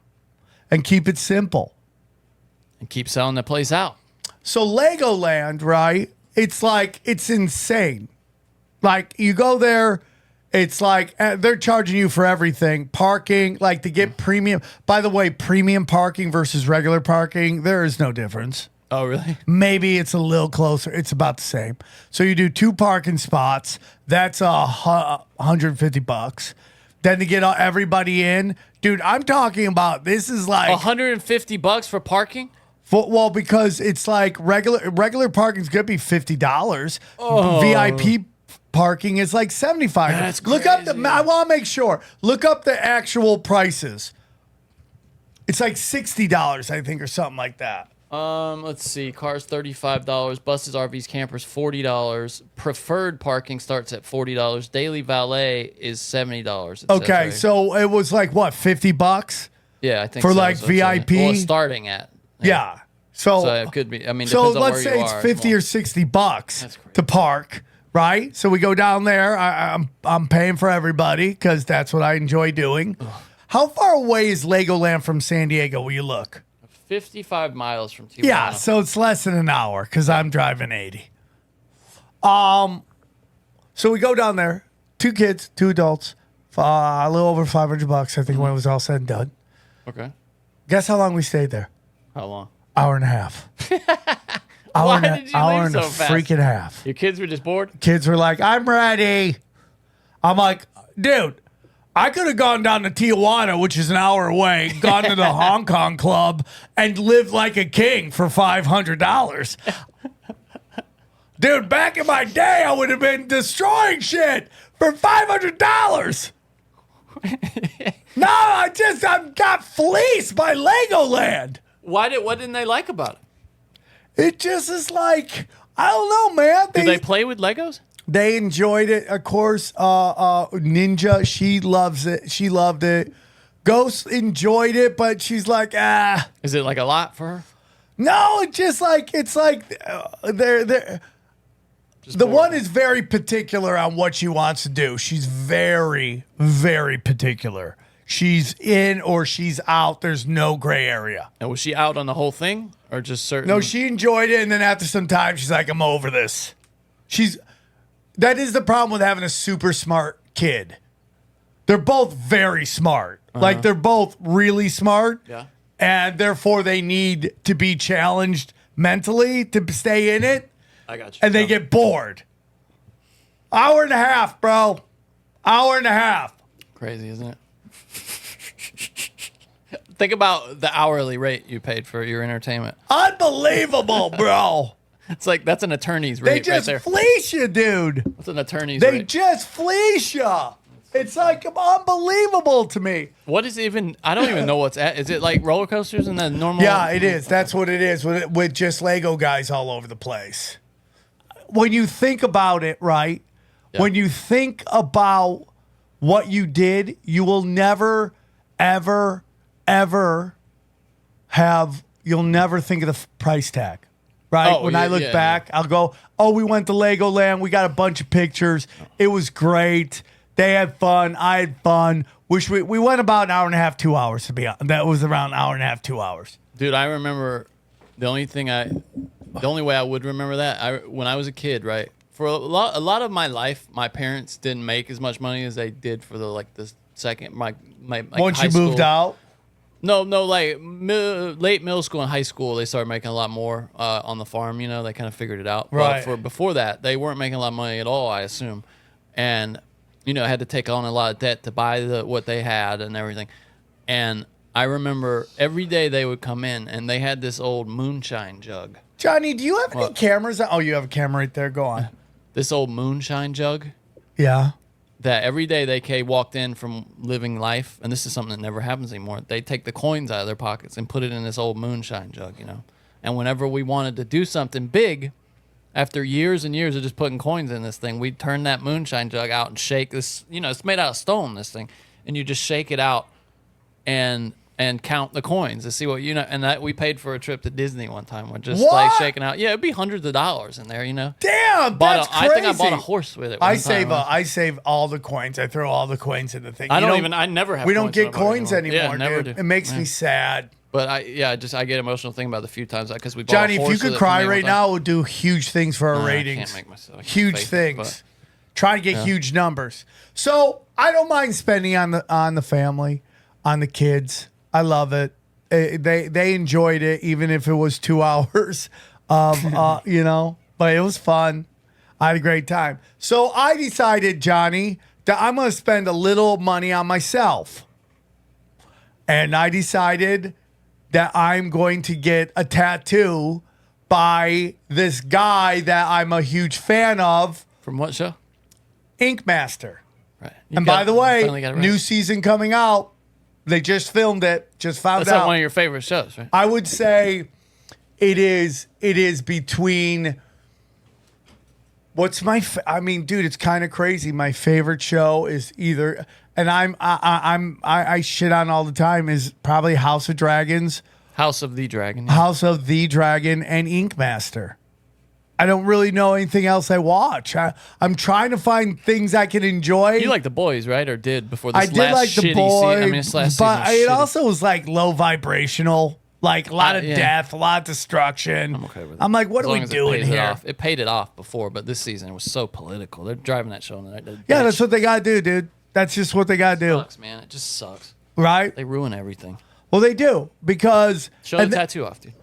and keep it simple. And keep selling the place out. So Legoland, right? It's like, it's insane. Like, you go there, it's like they're charging you for everything. Parking, like, to get premium. By the way, premium parking versus regular parking, there is no difference. Oh, really? Maybe it's a little closer. It's about the same. So you do 2 parking spots. That's $150. Then to get everybody in, dude, I'm talking about, this is like $150 for parking. Well, because it's like regular parking is gonna be $50. VIP parking is like $75. That's Look up crazy. I want to make sure. Look up the actual prices. It's like $60, I think, or something like that. Let's see. Cars $35. Buses, RVs, campers $40. Preferred parking starts at $40. Daily valet is $70. Okay, so it was like what, $50? Yeah, I think for so, like so it's VIP. well, it's starting at. Yeah. So it could be. I mean, so depends on let's where say you it's are. 50 or $60 to park, right? So we go down there. I'm paying for everybody because that's what I enjoy doing. Ugh. How far away is Legoland from San Diego? Will you look? 55 miles from Tijuana. Yeah, so it's less than an hour because I'm driving 80. So we go down there. 2 kids, 2 adults, a little over $500. I think when it was all said and done. Okay. Guess how long we stayed there? How long? Hour and a half. Why did you hour leave and so a fast? freaking half. Your kids were just bored? Kids were like, I'm ready. I'm like, dude, I could have gone down to Tijuana, which is an hour away, gone to the Hong Kong club, and lived like a king for $500. Dude, back in my day, I would have been destroying shit for $500. No, I got fleeced by Legoland. What didn't they like about it? It just is like, I don't know, man. Did they play with Legos? They enjoyed it, of course. Ninja, she loves it. She loved it. Ghost enjoyed it, but she's like, ah. Is it like a lot for her? No, it's just like they're. The one is very particular on what she wants to do. She's very, very particular. She's in or she's out. There's no gray area. And was she out on the whole thing or just certain? No, she enjoyed it, and then after some time, she's like, I'm over this. That is the problem with having a super smart kid. They're both very smart. Like, they're both really smart. Yeah. And therefore, they need to be challenged mentally to stay in it. I got you. And they get bored. Hour and a half, bro. Hour and a half. Crazy, isn't it? Think about the hourly rate you paid for your entertainment. Unbelievable, bro. It's like, that's an attorney's They rate just right there. fleece you, dude. That's an attorney's They rate. just fleece you. It's like unbelievable to me. What is even, I don't even know what's at. Is it like roller coasters and then normal? Yeah, it is. That's what it is with just Lego guys all over the place. When you think about it, right? Yeah. When you think about what you did, you will never, ever, ever you'll never think of the price tag. right? Oh, When I look back, I'll go, oh, we went to Legoland. We got a bunch of pictures. It was great. They had fun. I had fun. Wish we went about an hour and a half, 2 hours to be honest. That was around an hour and a half, 2 hours. Dude, I remember the only way I would remember that, when I was a kid, right? For a lot of my life, my parents didn't make as much money as they did for the second my Once high you moved school. out? No, like late middle school and high school, they started making a lot more on the farm. You know, they kind of figured it out. Right. But before that, they weren't making a lot of money at all, I assume, and had to take on a lot of debt to buy what they had and everything. And I remember every day they would come in and they had this old moonshine jug. Johnny, do you have any cameras? Oh, you have a camera right there. Go on. This old moonshine jug. Yeah. That every day they walked in from living life, and this is something that never happens anymore. They take the coins out of their pockets and put it in this old moonshine jug, And whenever we wanted to do something big, after years and years of just putting coins in this thing, we'd turn that moonshine jug out and shake this. It's made out of stone, this thing, and you just shake it out and count the coins to see what and that we paid for a trip to Disney one time. We're just like shaking out. Yeah, it'd be hundreds of dollars in there, Damn, that's crazy. I think I bought a horse with it. I save all the coins. I throw all the coins in the thing. I never have. We don't get coins anymore. Yeah, never dude. do. It makes me sad. But I get emotional thinking about the few times because we bought Johnny, a horse if you could cry right now, we'll do huge things for our ratings. I can't make myself. Huge things. Trying to get huge numbers. So I don't mind spending on the family, on the kids. I love it. They enjoyed it, even if it was 2 hours of, but it was fun. I had a great time. So I decided, Johnny, that I'm going to spend a little money on myself. And I decided that I'm going to get a tattoo by this guy that I'm a huge fan of. From what show? Ink Master. Right. And by the way, new season coming out. They just filmed it. Just found out. That's not one of your favorite shows, right? I would say it is between. What's my? Dude, it's kind of crazy. My favorite show is either, and I shit on all the time, is probably House of Dragons. House of the Dragon. Yeah. House of the Dragon and Ink Master. I don't really know anything else I watch. I'm trying to find things I can enjoy. You like The Boys, right? Or did before this I did like The Boys, this last but season it also was like low vibrational, like a lot of death, a lot of destruction. I'm okay with it. I'm like, what As are long we as doing here? It paid it off before, but this season it was so political. They're driving that show. Yeah, that's what they gotta do, dude. That's just what they gotta do. Sucks, man. It just sucks. Right? They ruin everything. Well, they do because show the tattoo off, dude.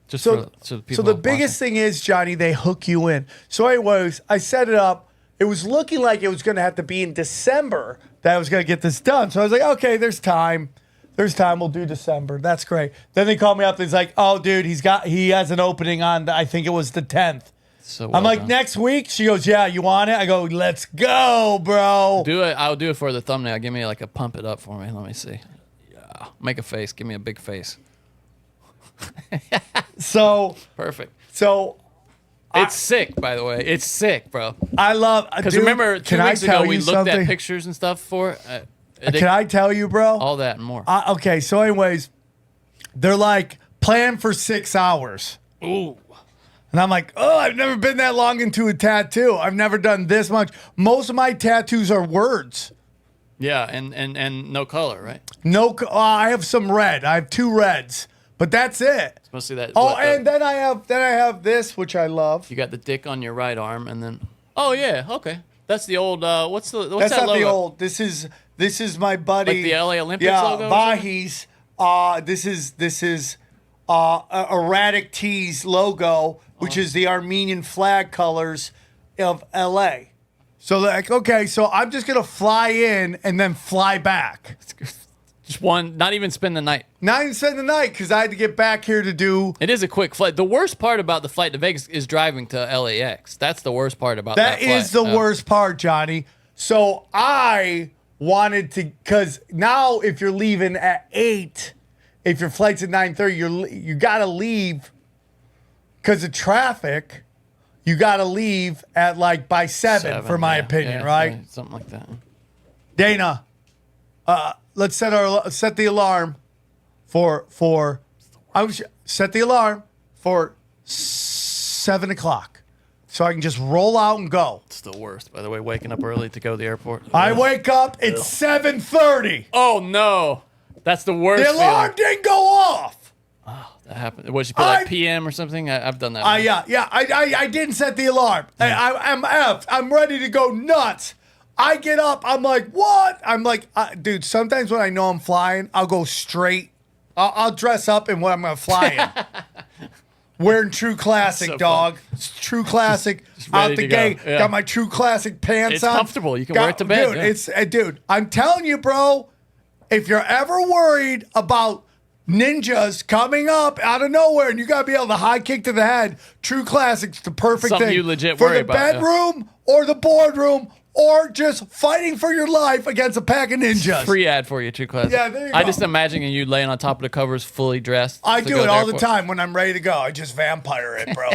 Just so the people the biggest thing is, Johnny, they hook you in. So anyways, I set it up. It was looking like it was going to have to be in December that I was going to get this done. So I was like, okay, there's time. We'll do December. That's great. Then they called me up. He's like, oh, dude, he has an opening on, I think it was the 10th. So well I'm like, done. next week? She goes, yeah, you want it? I go, let's go, bro. Do it. I'll do it for the thumbnail. Give me like a pump it up for me. Let me see. Yeah. Make a face. Give me a big face. So perfect. So it's sick, by the way. It's sick, bro. I love. Because remember, 2 weeks ago we looked something? at pictures and stuff for. Can I tell you, bro? All that and more. Okay, so anyways, they're like plan for 6 hours. Ooh. And I'm like, oh, I've never been that long into a tattoo. I've never done this much. Most of my tattoos are words. Yeah, and no color, right? No, I have some red. I have 2 reds. But that's it. It's mostly that. Oh, and then I have this, which I love. You got the dick on your right arm, and then. Oh yeah, okay. That's the old. What's that's that not logo? the old. This is my buddy. Like the LA Olympics logo. Vahi's. This is Erratic T's logo, which is the Armenian flag colors of LA. So like, okay, so I'm just gonna fly in and then fly back. Just one, not even spend the night. Not even spend the night because I had to get back here to do. It is a quick flight. The worst part about the flight to Vegas is driving to LAX. That's the worst part about that flight. That is the worst part, Johnny. So I wanted to, because now if you're leaving at 8, if your flight's at 9:30, you gotta leave because of traffic. You gotta leave at like by 7 for my opinion, right? Yeah, something like that. Dana, let's set the alarm for set the alarm for 7 o'clock. So I can just roll out and go. It's the worst, by the way, waking up early to go to the airport. I wake up, it's 7:30. Oh, no. That's the worst The alarm didn't go off. Oh, that happened. What, you put like PM or something? I've done that. Yeah. I didn't set the alarm. I'm effed. I'm ready to go nuts. I get up. I'm like, what? I'm like, dude, sometimes when I know I'm flying, I'll go straight. I'll dress up in what I'm going to fly in. Wearing True Classic, so dog. True Classic just out ready the to go. gate. Yeah. Got my True Classic pants It's on. comfortable. You can wear it to bed. Dude, dude, I'm telling you, bro, if you're ever worried about ninjas coming up out of nowhere and you got to be able to high kick to the head, True Classic's the perfect Something thing. you legit for worry the about, yeah. bedroom or the boardroom or just fighting for your life against a pack of ninjas. Free ad for you, True Classic. Yeah, there you I go. just imagining you laying on top of the covers, fully dressed. I to do go it to all the airport. time when I'm ready to go. I just vampire it, bro.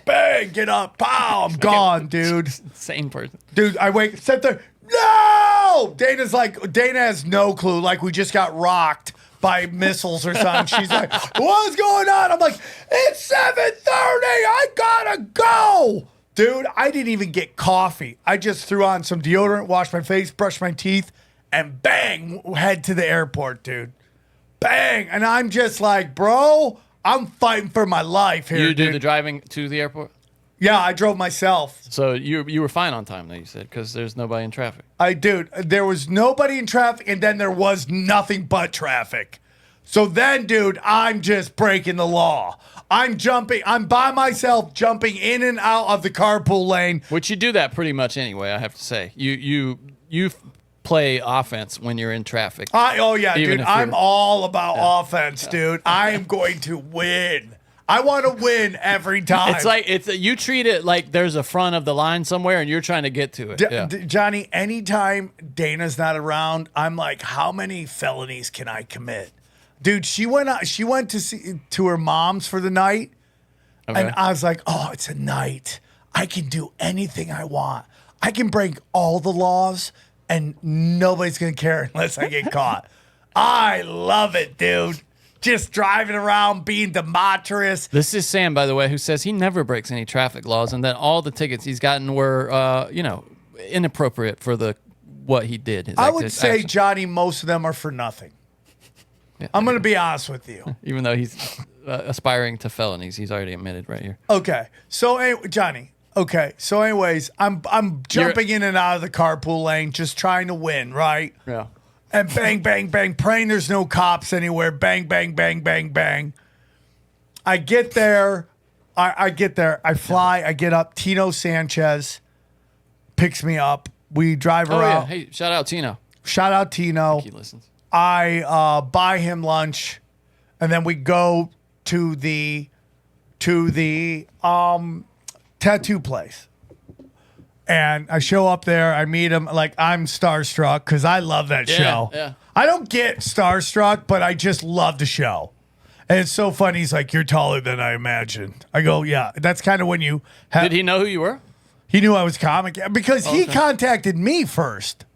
Bang, get up, pow, I'm gone, dude. Same person. Dude, I wake, sit there, no! Dana has no clue, like we just got rocked by missiles or something. She's like, what's going on? I'm like, it's 7:30, I gotta go! Dude, I didn't even get coffee. I just threw on some deodorant, washed my face, brushed my teeth, and bang, head to the airport, dude. Bang. And I'm just like, bro, I'm fighting for my life here, You do dude. the driving to the airport? Yeah, I drove myself. So you were fine on time, though, you said, because there's nobody in traffic. Dude, there was nobody in traffic, and then there was nothing but traffic. So then, dude, I'm just breaking the law. I'm by myself, jumping in and out of the carpool lane. Which you do that pretty much anyway, I have to say. You play offense when you're in traffic. Oh, yeah, Even dude, if I'm you're- all about offense, dude. I am going to win. I want to win every time. It's like you treat it like there's a front of the line somewhere and you're trying to get to it. Yeah. Johnny, anytime Dana's not around, I'm like, how many felonies can I commit? Dude, she went to her mom's for the night, and I was like, oh, it's a night. I can do anything I want. I can break all the laws, and nobody's going to care unless I get caught. I love it, dude. Just driving around, being demonstrous. This is Sam, by the way, who says he never breaks any traffic laws, and that all the tickets he's gotten were, inappropriate for what he did. I would say, action. Johnny, most of them are for nothing. Yeah. I'm going to be honest with you. Even though he's aspiring to felonies, he's already admitted right here. Okay. So, Johnny. Okay. So, anyways, I'm jumping in and out of the carpool lane, just trying to win, right? Yeah. And bang, bang, bang, praying there's no cops anywhere. Bang, bang, bang, bang, bang. I get there. I get there. I fly. I get up. Tino Sanchez picks me up. We drive around. Yeah. Hey, shout out Tino. Shout out Tino. He listens. I buy him lunch, and then we go to the tattoo place. And I show up there. I meet him. Like, I'm starstruck because I love that show. Yeah. I don't get starstruck, but I just love the show. And it's so funny. He's like, you're taller than I imagined. I go, yeah. That's kind of when you have. Did he know who you were? He knew I was comic because he contacted me first.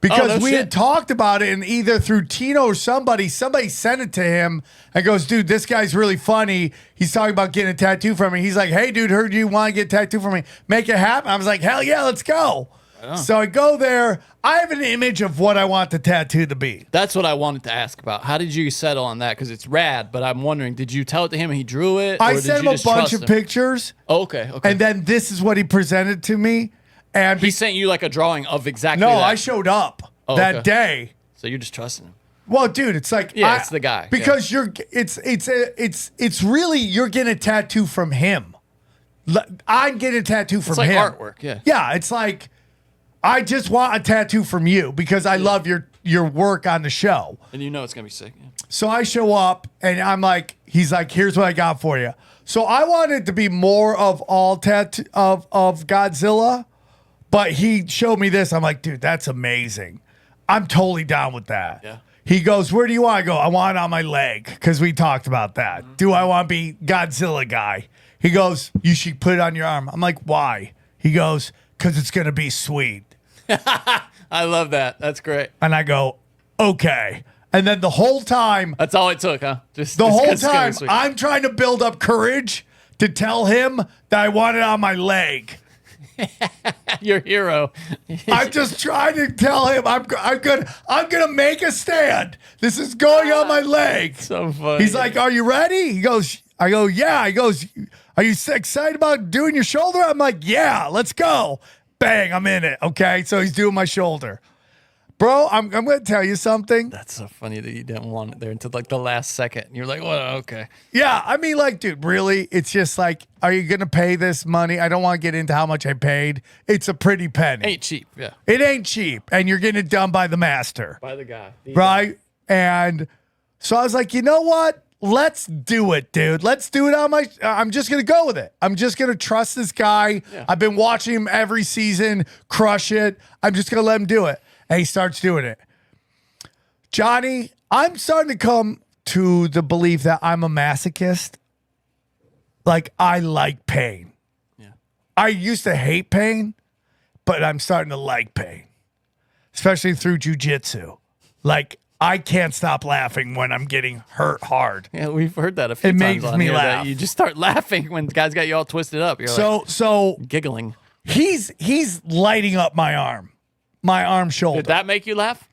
Because we had talked about it, and either through Tino or somebody sent it to him and goes, dude, this guy's really funny. He's talking about getting a tattoo from me. He's like, hey, dude, heard you want to get a tattoo from me. Make it happen. I was like, hell yeah, let's go. So I go there. I have an image of what I want the tattoo to be. That's what I wanted to ask about. How did you settle on that? Because it's rad, but I'm wondering, did you tell it to him and he drew it? I sent him a bunch of pictures. Oh, okay. And then this is what he presented to me. And he sent you like a drawing of exactly that. No, I showed up that day. So you're just trusting him. Well, dude, it's like it's the guy. Because it's really you're getting a tattoo from him. I'm getting a tattoo from him. It's like artwork, yeah. Yeah, it's like I just want a tattoo from you because I love your work on the show. And you know it's gonna be sick. Yeah. So I show up and I'm like, he's like, here's what I got for you. So I wanted to be more of all tattoo of Godzilla, but he showed me this. I'm like, dude, that's amazing. I'm totally down with that. Yeah. He goes, where do you want to go? I want it on my leg because we talked about that. Mm-hmm. Do I want to be Godzilla guy? He goes, you should put it on your arm. I'm like, why? He goes, because it's going to be sweet. I love that. That's great. And I go, okay. And then the whole time. That's all it took, huh? The whole time, I'm trying to build up courage to tell him that I want it on my leg. Your hero. I'm just trying to tell him I'm gonna make a stand. This is going on my leg. So funny. He's like, "Are you ready?" He goes, "I go, yeah." He goes, "Are you excited about doing your shoulder?" I'm like, "Yeah, let's go." Bang, I'm in it. Okay, so he's doing my shoulder. Bro, I'm going to tell you something. That's so funny that you didn't want it there until like the last second. You're like, well, okay. Yeah, I mean, like, dude, really? It's just like, are you going to pay this money? I don't want to get into how much I paid. It's a pretty penny. Ain't cheap, yeah. It ain't cheap, and you're getting it done by the master. By the guy. Right? And so I was like, you know what? Let's do it, dude. Let's do it on my... I'm just going to go with it. I'm just going to trust this guy. Yeah. I've been watching him every season, crush it. I'm just going to let him do it. And he starts doing it. Johnny, I'm starting to come to the belief that I'm a masochist. Like, I like pain. Yeah. I used to hate pain, but I'm starting to like pain. Especially through jiu-jitsu. Like, I can't stop laughing when I'm getting hurt hard. Yeah, we've heard that a few times. It makes me laugh. You just start laughing when the guys got you all twisted up. You're so giggling. He's lighting up my arm shoulder. Did that make you laugh?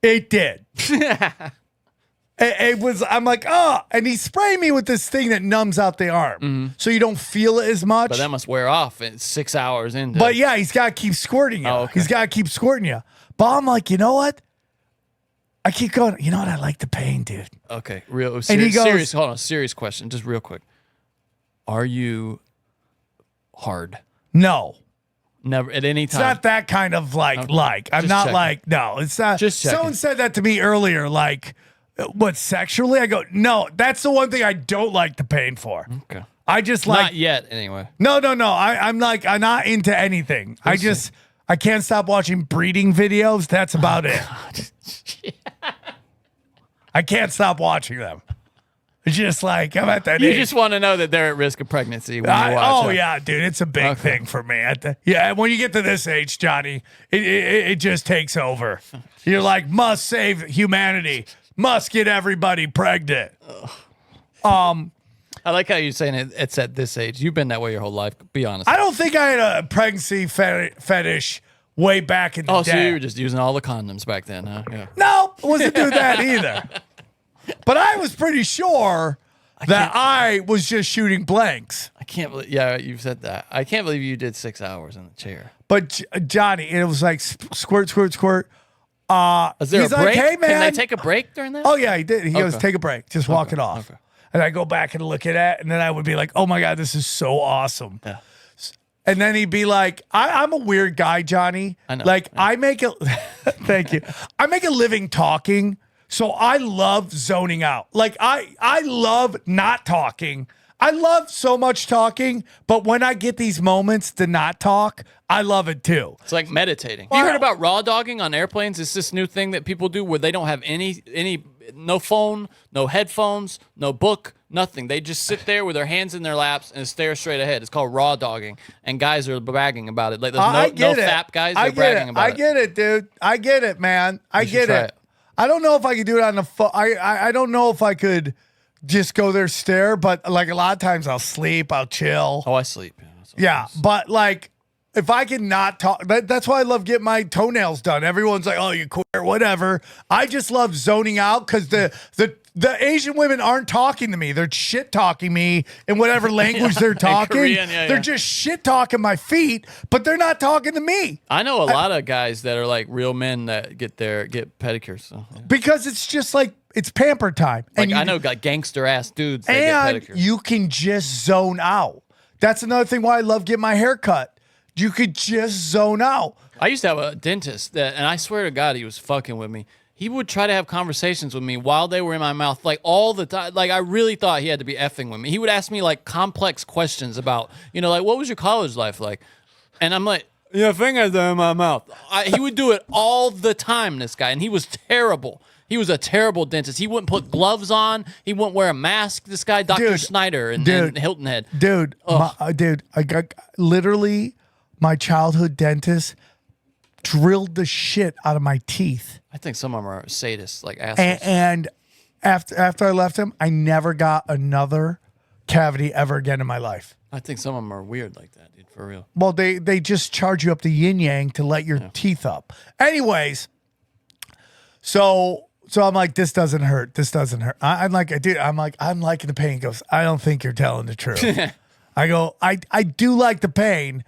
It did. It was, I'm like, oh, and he sprayed me with this thing that numbs out the arm. So you don't feel it as much. But that must wear off in 6 hours into. But yeah, he's got to keep squirting you. Oh, okay. He's got to keep squirting you. But I'm like, you know what? I keep going, you know what? I like the pain, dude. Okay, real and he goes, serious. Hold on, serious question, just real quick. Are you hard? No. Never at any time. It's not that kind of like. I'm not checking. like, no, it's not. Just checking. Someone said that to me earlier, like, what, sexually? I go, no, that's the one thing I don't like the pain for. Okay. I just like. Not yet, anyway. No. I'm like, I'm not into anything. I can't stop watching breeding videos. That's about it. I can't stop watching them. It's just like, I'm at that age. You just want to know that they're at risk of pregnancy when you watch it. Yeah, dude, it's a big thing for me. When you get to this age, Johnny, it just takes over. You're like, must save humanity, must get everybody pregnant. I like how you're saying it's at this age. You've been that way your whole life. Be honest. I don't think I had a pregnancy fetish way back in the day. So you were just using all the condoms back then, huh? Yeah. No, I wasn't doing that either. But I was pretty sure that I was just shooting blanks. I can't believe, yeah, you've said that. I can't believe you did 6 hours in the chair. But Johnny, it was like squirt, squirt, squirt. Is there he's a break? Like, hey, man. Can they take a break during that? Oh, yeah, he did. He goes, take a break. Just walk it off. Okay. And I go back and look at it, and then I would be like, oh, my God, this is so awesome. Yeah. And then he'd be like, I'm a weird guy, Johnny. I know. Like, I make a, thank you. I make a living talking. So I love zoning out. Like, I love not talking. I love so much talking, but when I get these moments to not talk, I love it too. It's like meditating. You heard about raw dogging on airplanes? It's this new thing that people do where they don't have no phone, no headphones, no book, nothing. They just sit there with their hands in their laps and stare straight ahead. It's called raw dogging, and guys are bragging about it. Like, there's no fap guys are bragging about it. I get it, dude. I get it, man. I get it. I don't know if I could do it on the phone. I don't know if I could just go there, stare, but like a lot of times I'll sleep, I'll chill. Oh, I sleep. Yeah, but like if I can not talk, that's why I love getting my toenails done. Everyone's like, oh, you queer, whatever. I just love zoning out because the Asian women aren't talking to me. They're shit talking me in whatever language they're talking. Korean, they're just shit talking my feet, but they're not talking to me. I know a lot of guys that are like real men that get pedicures. So, yeah. Because it's just like, it's pamper time. Like, I know like gangster ass dudes that and get pedicures. You can just zone out. That's another thing why I love getting my hair cut. You could just zone out. I used to have a dentist and I swear to God, he was fucking with me. He would try to have conversations with me while they were in my mouth, like all the time. Like, I really thought he had to be effing with me. He would ask me like complex questions about, like, what was your college life like? And I'm like, fingers are in my mouth. He would do it all the time, this guy, and he was terrible. He was a terrible dentist. He wouldn't put gloves on. He wouldn't wear a mask. This guy, Dr. Snyder and Hilton Head. Dude, I got literally my childhood dentist drilled the shit out of my teeth. I think some of them are sadists, like assholes. And after I left him, I never got another cavity ever again in my life. I think some of them are weird like that, dude, for real. Well, they just charge you up the yin yang to let your teeth up. Anyways, so I'm like, this doesn't hurt. This doesn't hurt. I'm like, I'm liking the pain. He goes, I don't think you're telling the truth. I go, I do like the pain.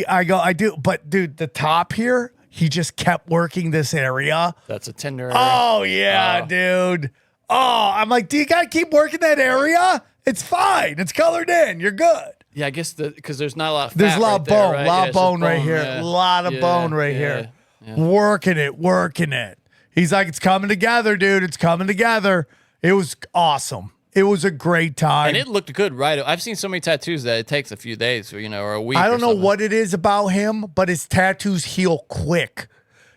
I do, but dude, the top here, he just kept working this area. That's a tender area. Oh yeah, dude. Oh, I'm like, do you gotta keep working that area? It's fine. It's colored in. You're good. Yeah, I guess because there's not a lot of fat There's a lot right of bone, there, right? lot of bone right here, yeah. a lot of bone right here. Yeah. Working it. He's like, it's coming together, dude. It's coming together. It was awesome. It was a great time. And it looked good, right? I've seen so many tattoos that it takes a few days, or a week. I don't know what it is about him, but his tattoos heal quick.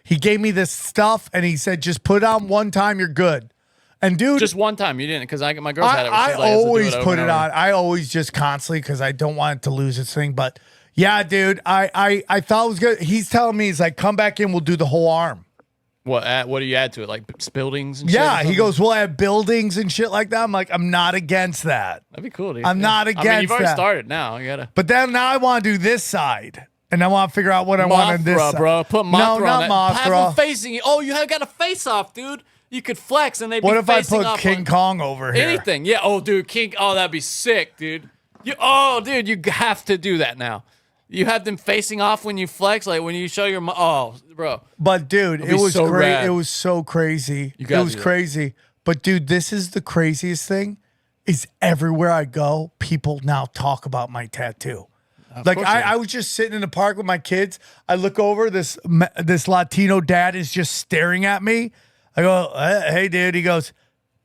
He gave me this stuff, and he said, just put it on one time, you're good. And dude, just one time you didn't, because my girl had it. I always put it on. I always just constantly, because I don't want it to lose its thing. But yeah, dude, I thought it was good. He's telling me, he's like, come back in, we'll do the whole arm. What do you add to it? Like buildings and yeah, shit? He goes, we'll have buildings and shit like that. I'm like, I'm not against that. That'd be cool, dude. I'm not against that. You've already started now. You gotta. But then now I want to do this side. And I want to figure out what I want on this side. Bro. Put Mothra no, on not that. Mothra. Have them facing you. Oh, you have got a face off, dude. You could flex and they'd be facing off. What if I put King Kong over here? Anything. Yeah. Oh, dude. Oh, that'd be sick, dude. You have to do that now. You have them facing off when you flex, like when you show your. Oh, bro. But dude, it was so great. rad. It was so crazy. It was crazy. But dude, this is the craziest thing. Is everywhere I go, people now talk about my tattoo. Like I was just sitting in the park with my kids. I look over, this Latino dad is just staring at me. I go, hey, dude. He goes,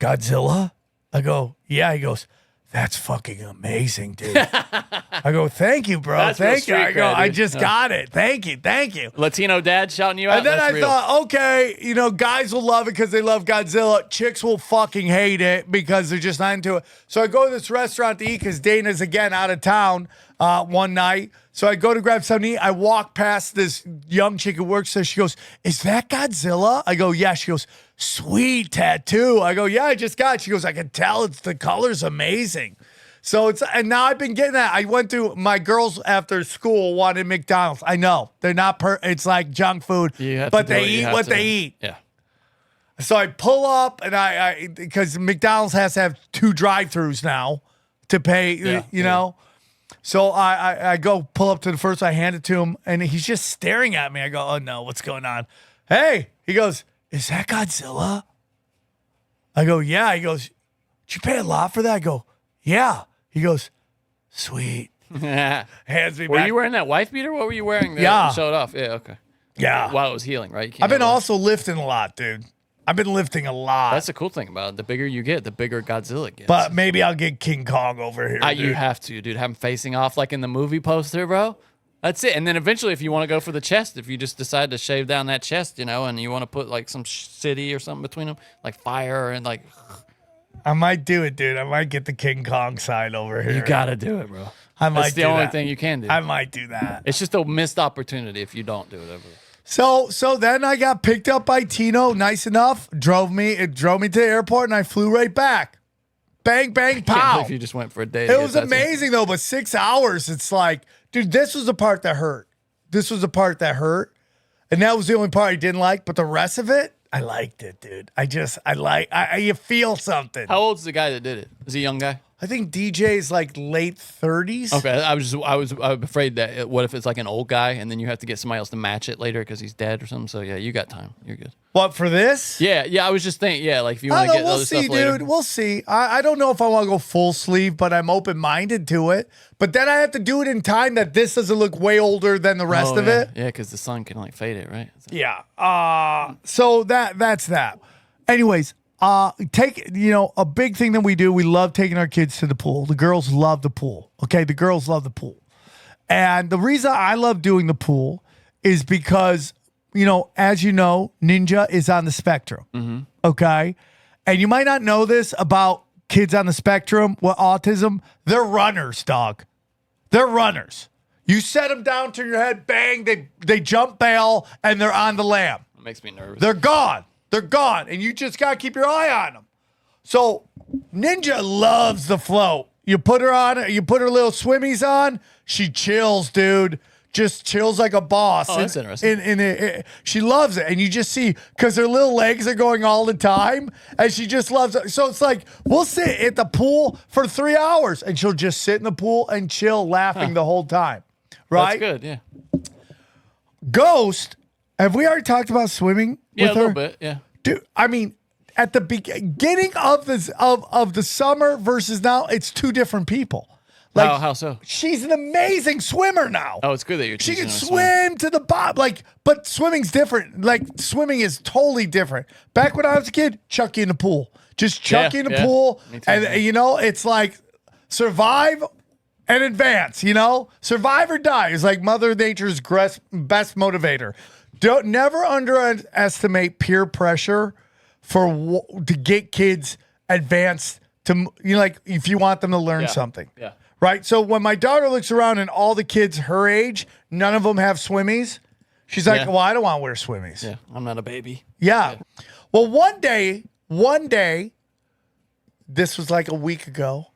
Godzilla? I go, yeah. He goes, that's fucking amazing, dude. I go, thank you, bro. Thank you. I go, I just got it. Thank you. Latino dad shouting you out. And then I thought, okay, guys will love it because they love Godzilla. Chicks will fucking hate it because they're just not into it. So I go to this restaurant to eat because Dana's again out of town one night. So I go to grab something to eat. I walk past this young chick who works there. She goes, is that Godzilla? I go, yeah. She goes, sweet tattoo. I go, yeah, I just got it. She goes, I can tell the color's amazing. So and now I've been getting that. I went to my girls after school wanted McDonald's. I know they're not it's like junk food, but they eat what they eat. Yeah. So I pull up and because McDonald's has to have 2 drive-throughs now to pay, you know. So I go pull up to the first, I hand it to him, and he's just staring at me. I go, oh no, what's going on? Hey, he goes, is that Godzilla? I go, yeah. He goes, did you pay a lot for that? I go, yeah. He goes, sweet. Hands me back. Were you wearing that wife beater? What were you wearing that Yeah. showed off? Yeah, okay. Yeah. While it was healing, right? I've been also lifting a lot, dude. I've been lifting a lot. That's the cool thing about it. The bigger you get, the bigger Godzilla gets. But maybe I'll get King Kong over here. You have to, dude. Have him facing off like in the movie poster, bro. That's it. And then eventually, if you want to go for the chest, if you just decide to shave down that chest, and you want to put like some city or something between them, like fire and like. I might do it, dude. I might get the King Kong side over here. You gotta do it, bro. That's the only thing you can do. I might do that. It's just a missed opportunity if you don't do it ever. So then I got picked up by Tino, nice enough, drove me to the airport, and I flew right back. Bang, bang, pow. I can't believe you just went for a day. It was amazing, though, but 6 hours, it's like, dude, this was the part that hurt. And that was the only part I didn't like, but the rest of it, I liked it, dude. You feel something. How old's the guy that did it? Is he a young guy? I think DJ is like late 30s. Okay, I was afraid that what if it's like an old guy and then you have to get somebody else to match it later because he's dead or something. So yeah, you got time. You're good. What, for this? Yeah. I was just thinking, like if you want to get other stuff later. Dude. We'll see. I don't know if I want to go full sleeve, but I'm open-minded to it. But then I have to do it in time that this doesn't look way older than the rest of it. Yeah, because the sun can like fade it, right? Yeah. So that's that. Anyways, a big thing that we do, we love taking our kids to the pool. The girls love the pool. Okay, the girls love the pool. And the reason I love doing the pool is because, as you know, Ninja is on the spectrum. Mm-hmm. Okay? And you might not know this about kids on the spectrum with autism. They're runners, dog. They're runners. You set them down to your head, bang, they jump bail, and they're on the lam. It makes me nervous. They're gone. They're gone, and you just got to keep your eye on them. So Ninja loves the float. You put her on, you put her little swimmies on, she chills, dude. Just chills like a boss. Oh, that's interesting. She loves it. And you just see, because her little legs are going all the time, and she just loves it. So it's like, we'll sit at the pool for 3 hours, and she'll just sit in the pool and chill, laughing the whole time. Right? That's good, yeah. Ghost, have we already talked about swimming with her? Yeah, a little bit, yeah. Dude, I mean, at the beginning of this of the summer versus now, it's two different people. Like, how so? She's an amazing swimmer now. Oh, it's good that you're She teaching can her to swim to the bottom. Like, but swimming's different. Like, swimming is totally different. Back when I was a kid, chuck you in the pool. Just chuck you in the pool. Me too, And, man. you know, it's like survive and advance, you know? Survive or die is like Mother Nature's best motivator. Never underestimate peer pressure to get kids advanced to, you know, like if you want them to learn something. Yeah. Right? So when my daughter looks around and all the kids her age, none of them have swimmies, she's like, well, I don't want to wear swimmies. Yeah, I'm not a baby. Yeah. Well, one day, this was like a week ago,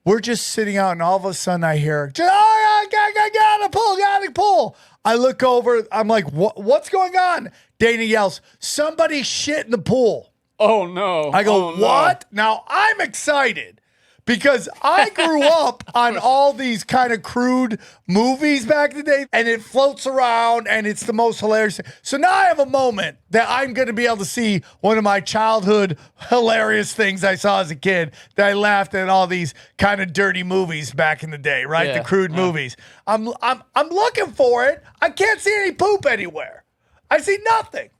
we're just sitting out and all of a sudden I hear, get on the pool. I look over, I'm like, what's going on? Dana yells, somebody shit in the pool. Oh, no. I go, what? Now, I'm excited because I grew up on all these kind of crude movies back in the day, and it floats around, and it's the most hilarious thing. So now I have a moment that I'm going to be able to see one of my childhood hilarious things I saw as a kid that I laughed at all these kind of dirty movies back in the day, right? Yeah, The crude movies. I'm looking for it. I can't see any poop anywhere. I see nothing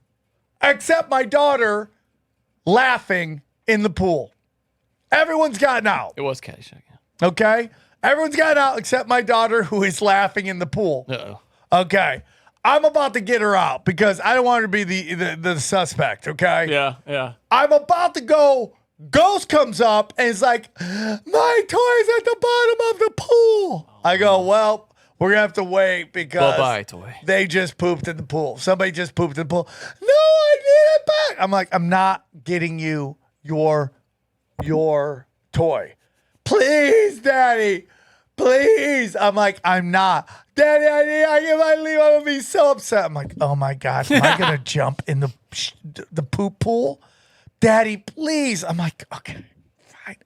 except my daughter laughing in the pool. Everyone's gotten out. It was Caddyshack, yeah. Okay? Everyone's gotten out except my daughter who is laughing in the pool. Uh-oh. Okay. I'm about to get her out because I don't want her to be the suspect, okay? Yeah. I'm about to go. Ghost comes up and is like, my toy's at the bottom of the pool. I go, well, we're going to have to wait because Bye-bye, toy. They just pooped in the pool. Somebody just pooped in the pool. No, I need it back. I'm like, I'm not getting you your toy. Please, Daddy. Please. I'm like, I'm not. Daddy, if I leave, I'm going to be so upset. I'm like, oh my gosh, am I going to jump in the poop pool? Daddy, please. I'm like, okay, fine.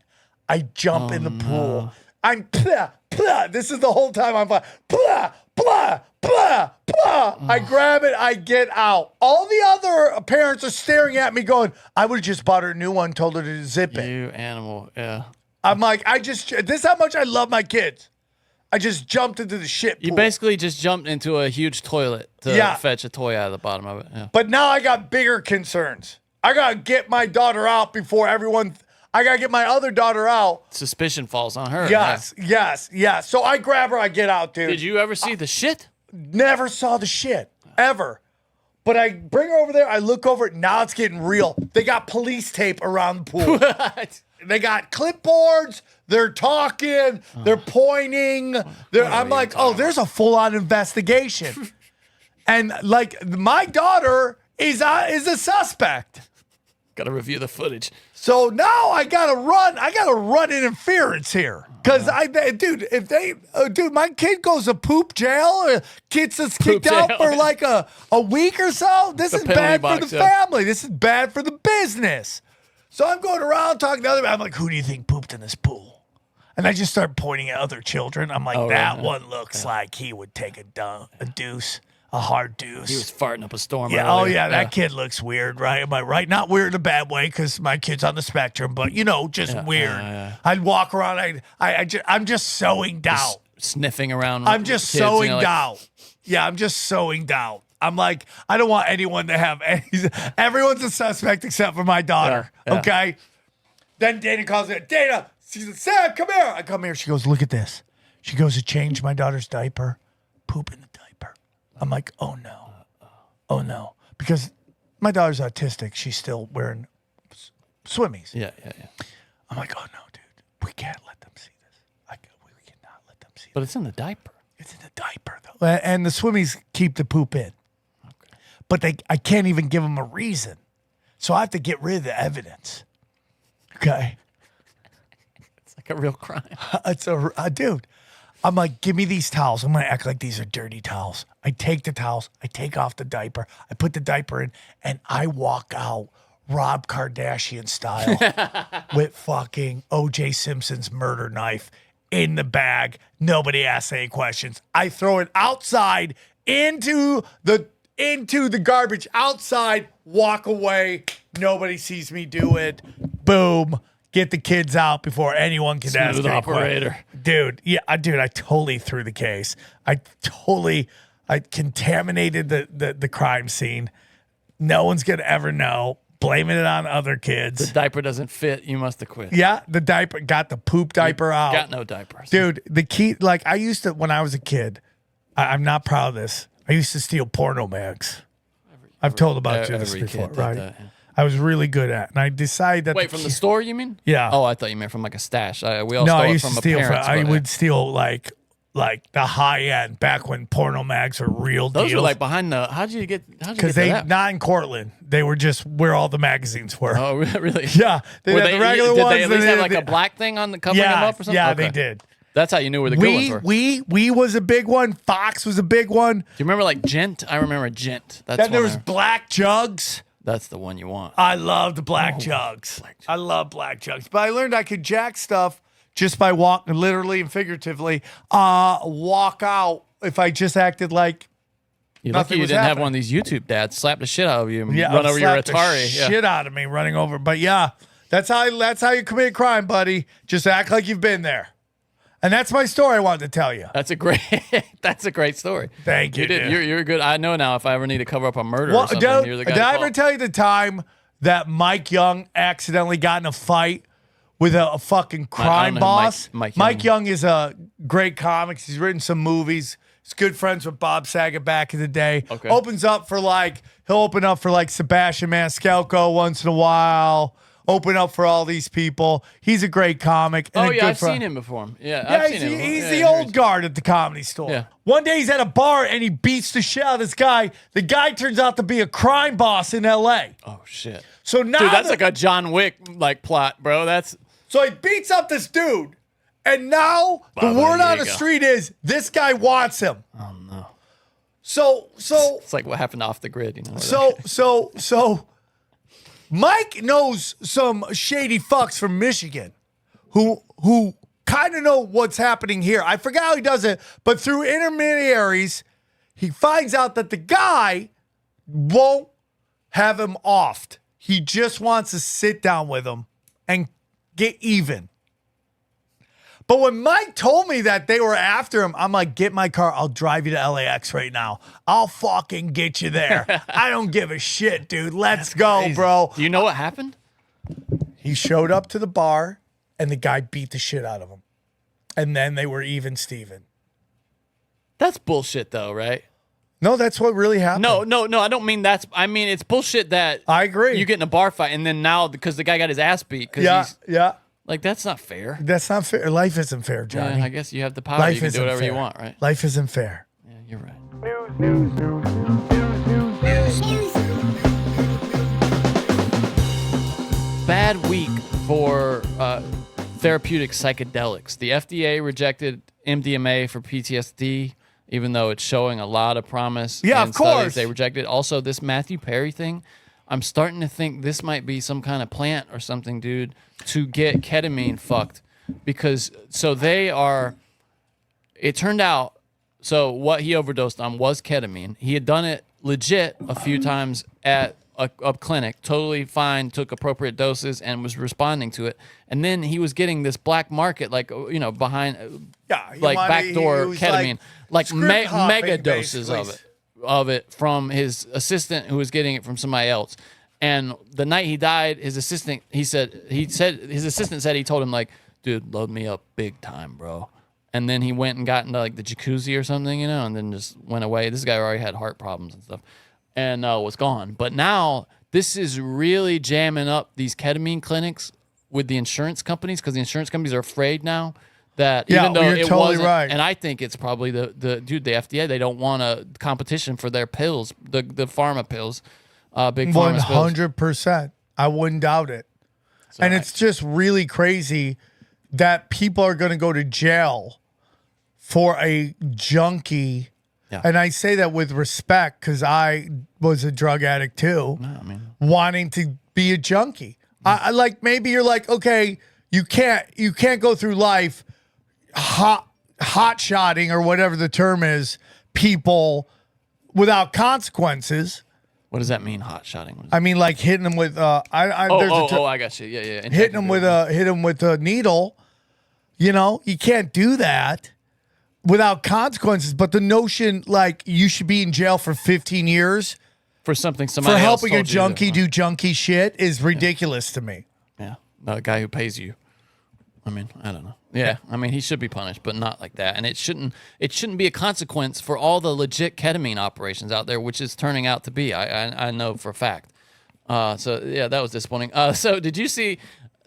I jump in the pool. I'm blah, blah. This is the whole time I'm like, blah, blah, blah, blah. I grab it, I get out. All the other parents are staring at me going, I would have just bought her a new one, told her to zip it. You animal, yeah. I'm like, this is how much I love my kids. I just jumped into the shit pool. You basically just jumped into a huge toilet to fetch a toy out of the bottom of it. Yeah. But now I got bigger concerns. I got to get my daughter out before everyone... I got to get my other daughter out. Suspicion falls on her. Yes. So I grab her, I get out, dude. Did you ever see the shit? Never saw the shit, ever. But I bring her over there, I look over it, now it's getting real. They got police tape around the pool. What? They got clipboards, they're talking, they're pointing. I'm like, there's a full-on investigation. And like, my daughter is a suspect. Got to review the footage. So now I gotta run interference here. Cause my kid goes to poop jail or gets us kicked out for like a week or so. This is bad for the family. This is bad for the business. So I'm going around talking to other, I'm like, who do you think pooped in this pool? And I just start pointing at other children. I'm like, one looks like he would take a deuce. A hard deuce. He was farting up a storm. Yeah. Earlier. Oh, yeah. That kid looks weird, right? Am I right? Not weird in a bad way because my kid's on the spectrum, but just weird. I'd walk around. I'm just sowing doubt. Sniffing around. I'm just sowing doubt. Yeah, I'm just sowing doubt. I'm like, I don't want anyone to have any. Everyone's a suspect except for my daughter. Yeah. Okay. Then Dana calls me. Dana, she said, Sam, come here. I come here. She goes, look at this. She goes to change my daughter's diaper. Poop in the diaper. I'm like, oh no. Because my daughter's autistic. She's still wearing swimmies. Yeah. I'm like, oh no, dude. We can't let them see this. We cannot let them see But it's in the diaper. It's in the diaper, though. And the swimmies keep the poop in. Okay. But I can't even give them a reason. So I have to get rid of the evidence. Okay. like a real crime. It's a dude. I'm like, give me these towels. I'm gonna act like these are dirty towels. I take the towels. I take off the diaper. I put the diaper in, and I walk out Rob Kardashian style with fucking O.J. Simpson's murder knife in the bag. Nobody asks any questions. I throw it outside into the garbage outside. Walk away. Nobody sees me do it. Boom. Get the kids out before anyone can ask. Smooth any operator. question. Dude, yeah, I totally threw the case. I contaminated the crime scene. No one's gonna ever know. Blaming it on other kids. The diaper doesn't fit. You must have quit. Yeah, the diaper got the poop diaper out. Got no diapers. Dude, the key, like I used to, when I was a kid, I'm not proud of this. I used to steal porno mags. I've told about you this before, right? That, yeah. I was really good at it. And I decided that. Wait, from the store, you mean? Yeah. Oh, I thought you meant from like a stash. We all No, stole I it used from to a steal. parents. I would steal like the high end back when porno mags were real Those deals. were like behind the. How'd you get Because they that? not in Cortland. They were just where all the magazines were. Oh, really? Yeah, they Were had the regular did ones. they at least and have like a black thing on the covering them up or something? Yeah, Okay. they did. That's how you knew where the good ones were. We was a big one. Fox was a big one. Do you remember like Gent? I remember Gent. That's Then there one was I- Black Jugs. That's the one you want. I loved Black Jugs. I love Black Jugs. But I learned I could jack stuff just by walking, literally and figuratively, walk out if I just acted like You're nothing lucky you was didn't have happening. one of these YouTube dads slap the shit out of you and Yeah, run over your slap the Atari. Yeah. shit out of me running over. But yeah, that's how you commit a crime, buddy. Just act like you've been there. And that's my story I wanted to tell you. That's a great story. Thank you. did. dude. You're good. I know now if I ever need to cover up a murder Well, or something, you're the guy did to I call. ever tell you the time that Mike Young accidentally got in a fight with a fucking crime know who boss? Mike Young is a great comic. He's written some movies. He's good friends with Bob Saget back in the day. Okay. He'll open up for like Sebastian Maniscalco once in a while. Open up for all these people. He's a great comic. And Oh a yeah, good I've friend. seen him before. Yeah, Yeah, I've seen him. he's Yeah, the yeah, old guard at the Comedy Store. Yeah. One day he's at a bar and he beats the shit out of this guy. The guy turns out to be a crime boss in L.A. Oh shit. So now, Dude, that's like a John Wick like plot, bro. That's so he beats up this dude, and now the Baba word on the Yaga. street is this guy wants him. oh no. So It's like what happened off the grid, you know. So Mike knows some shady fucks from Michigan who kind of know what's happening here. I forgot how he does it, but through intermediaries, he finds out that the guy won't have him offed. He just wants to sit down with him and get even. But when Mike told me that they were after him, I'm like, get my car. I'll drive you to LAX right now. I'll fucking get you there. I don't give a shit, dude. Let's go, Crazy. bro. Do you know what happened? He showed up to the bar and the guy beat the shit out of him. And then they were even Steven. That's bullshit though, right? No, that's what really happened. No, I don't mean that's. I mean it's bullshit that I agree. you get in a bar fight and then now because the guy got his ass beat. Yeah, yeah. Like that's not fair. That's not fair. Life isn't fair, Johnny. Yeah, I guess you have the power. Life You can isn't do whatever fair. you want, right? Life isn't fair. Yeah, you're right. Bad week for therapeutic psychedelics. The FDA rejected MDMA for PTSD, even though it's showing a lot of promise. Yeah, in of course. studies. They rejected. Also, this Matthew Perry thing, I'm starting to think this might be some kind of plant or something, dude, to get ketamine fucked. Because, so they are, it turned out, so what he overdosed on was ketamine. He had done it legit a few times at a clinic, totally fine, took appropriate doses and was responding to it. And then he was getting this black market, like, you know, behind, like backdoor ketamine, like mega doses of it from his assistant who was getting it from somebody else. And the night he died, his assistant, his assistant said he told him like, dude, load me up big time, bro. And then he went and got into like the jacuzzi or something, you know, and then just went away. This guy already had heart problems and stuff and was gone. But now this is really jamming up these ketamine clinics with the insurance companies because the insurance companies are afraid now that even though it totally wasn't, right. and I think it's probably the FDA, they don't want a competition for their pills, the pharma pills, big pharma pills. 100%. I wouldn't doubt it. And it's just really crazy that people are going to go to jail for a junkie. Yeah. And I say that with respect because I was a drug addict too, wanting to be a junkie. I like, maybe you're like, okay, you can't go through life hot-shotting or whatever the term is, people without consequences. What does that mean, hot-shotting? I mean, like hitting them with I got you. Yeah. Hitting them with a needle. You know, you can't do that without consequences. But the notion, like, you should be in jail for 15 years for something somebody for else helping a told you junkie to do junkie shit is ridiculous to me. Yeah, the guy who pays you. I mean, I don't know. Yeah, I mean, he should be punished, but not like that. And it shouldn't be a consequence for all the legit ketamine operations out there, which is turning out to be. I know for a fact. So yeah, that was disappointing. So did you see?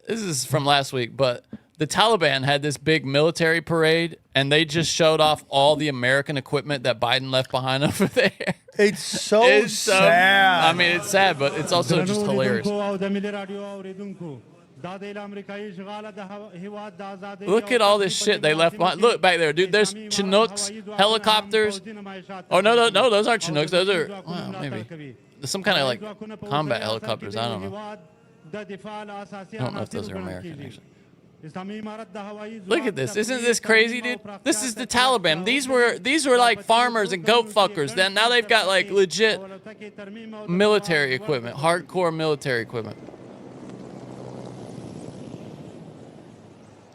This is from last week, but the Taliban had this big military parade, and they just showed off all the American equipment that Biden left behind over there. It's so sad. I mean, it's sad, but it's also just hilarious. Look at all this shit they left behind. Look back there, dude. There's Chinooks, helicopters. Oh, no, those aren't Chinooks. Those are, well, maybe. There's some kind of like combat helicopters. I don't know. I don't know if those are American, actually. Look at this. Isn't this crazy, dude? This is the Taliban. These were like farmers and goat fuckers. Then now they've got like legit military equipment, hardcore military equipment.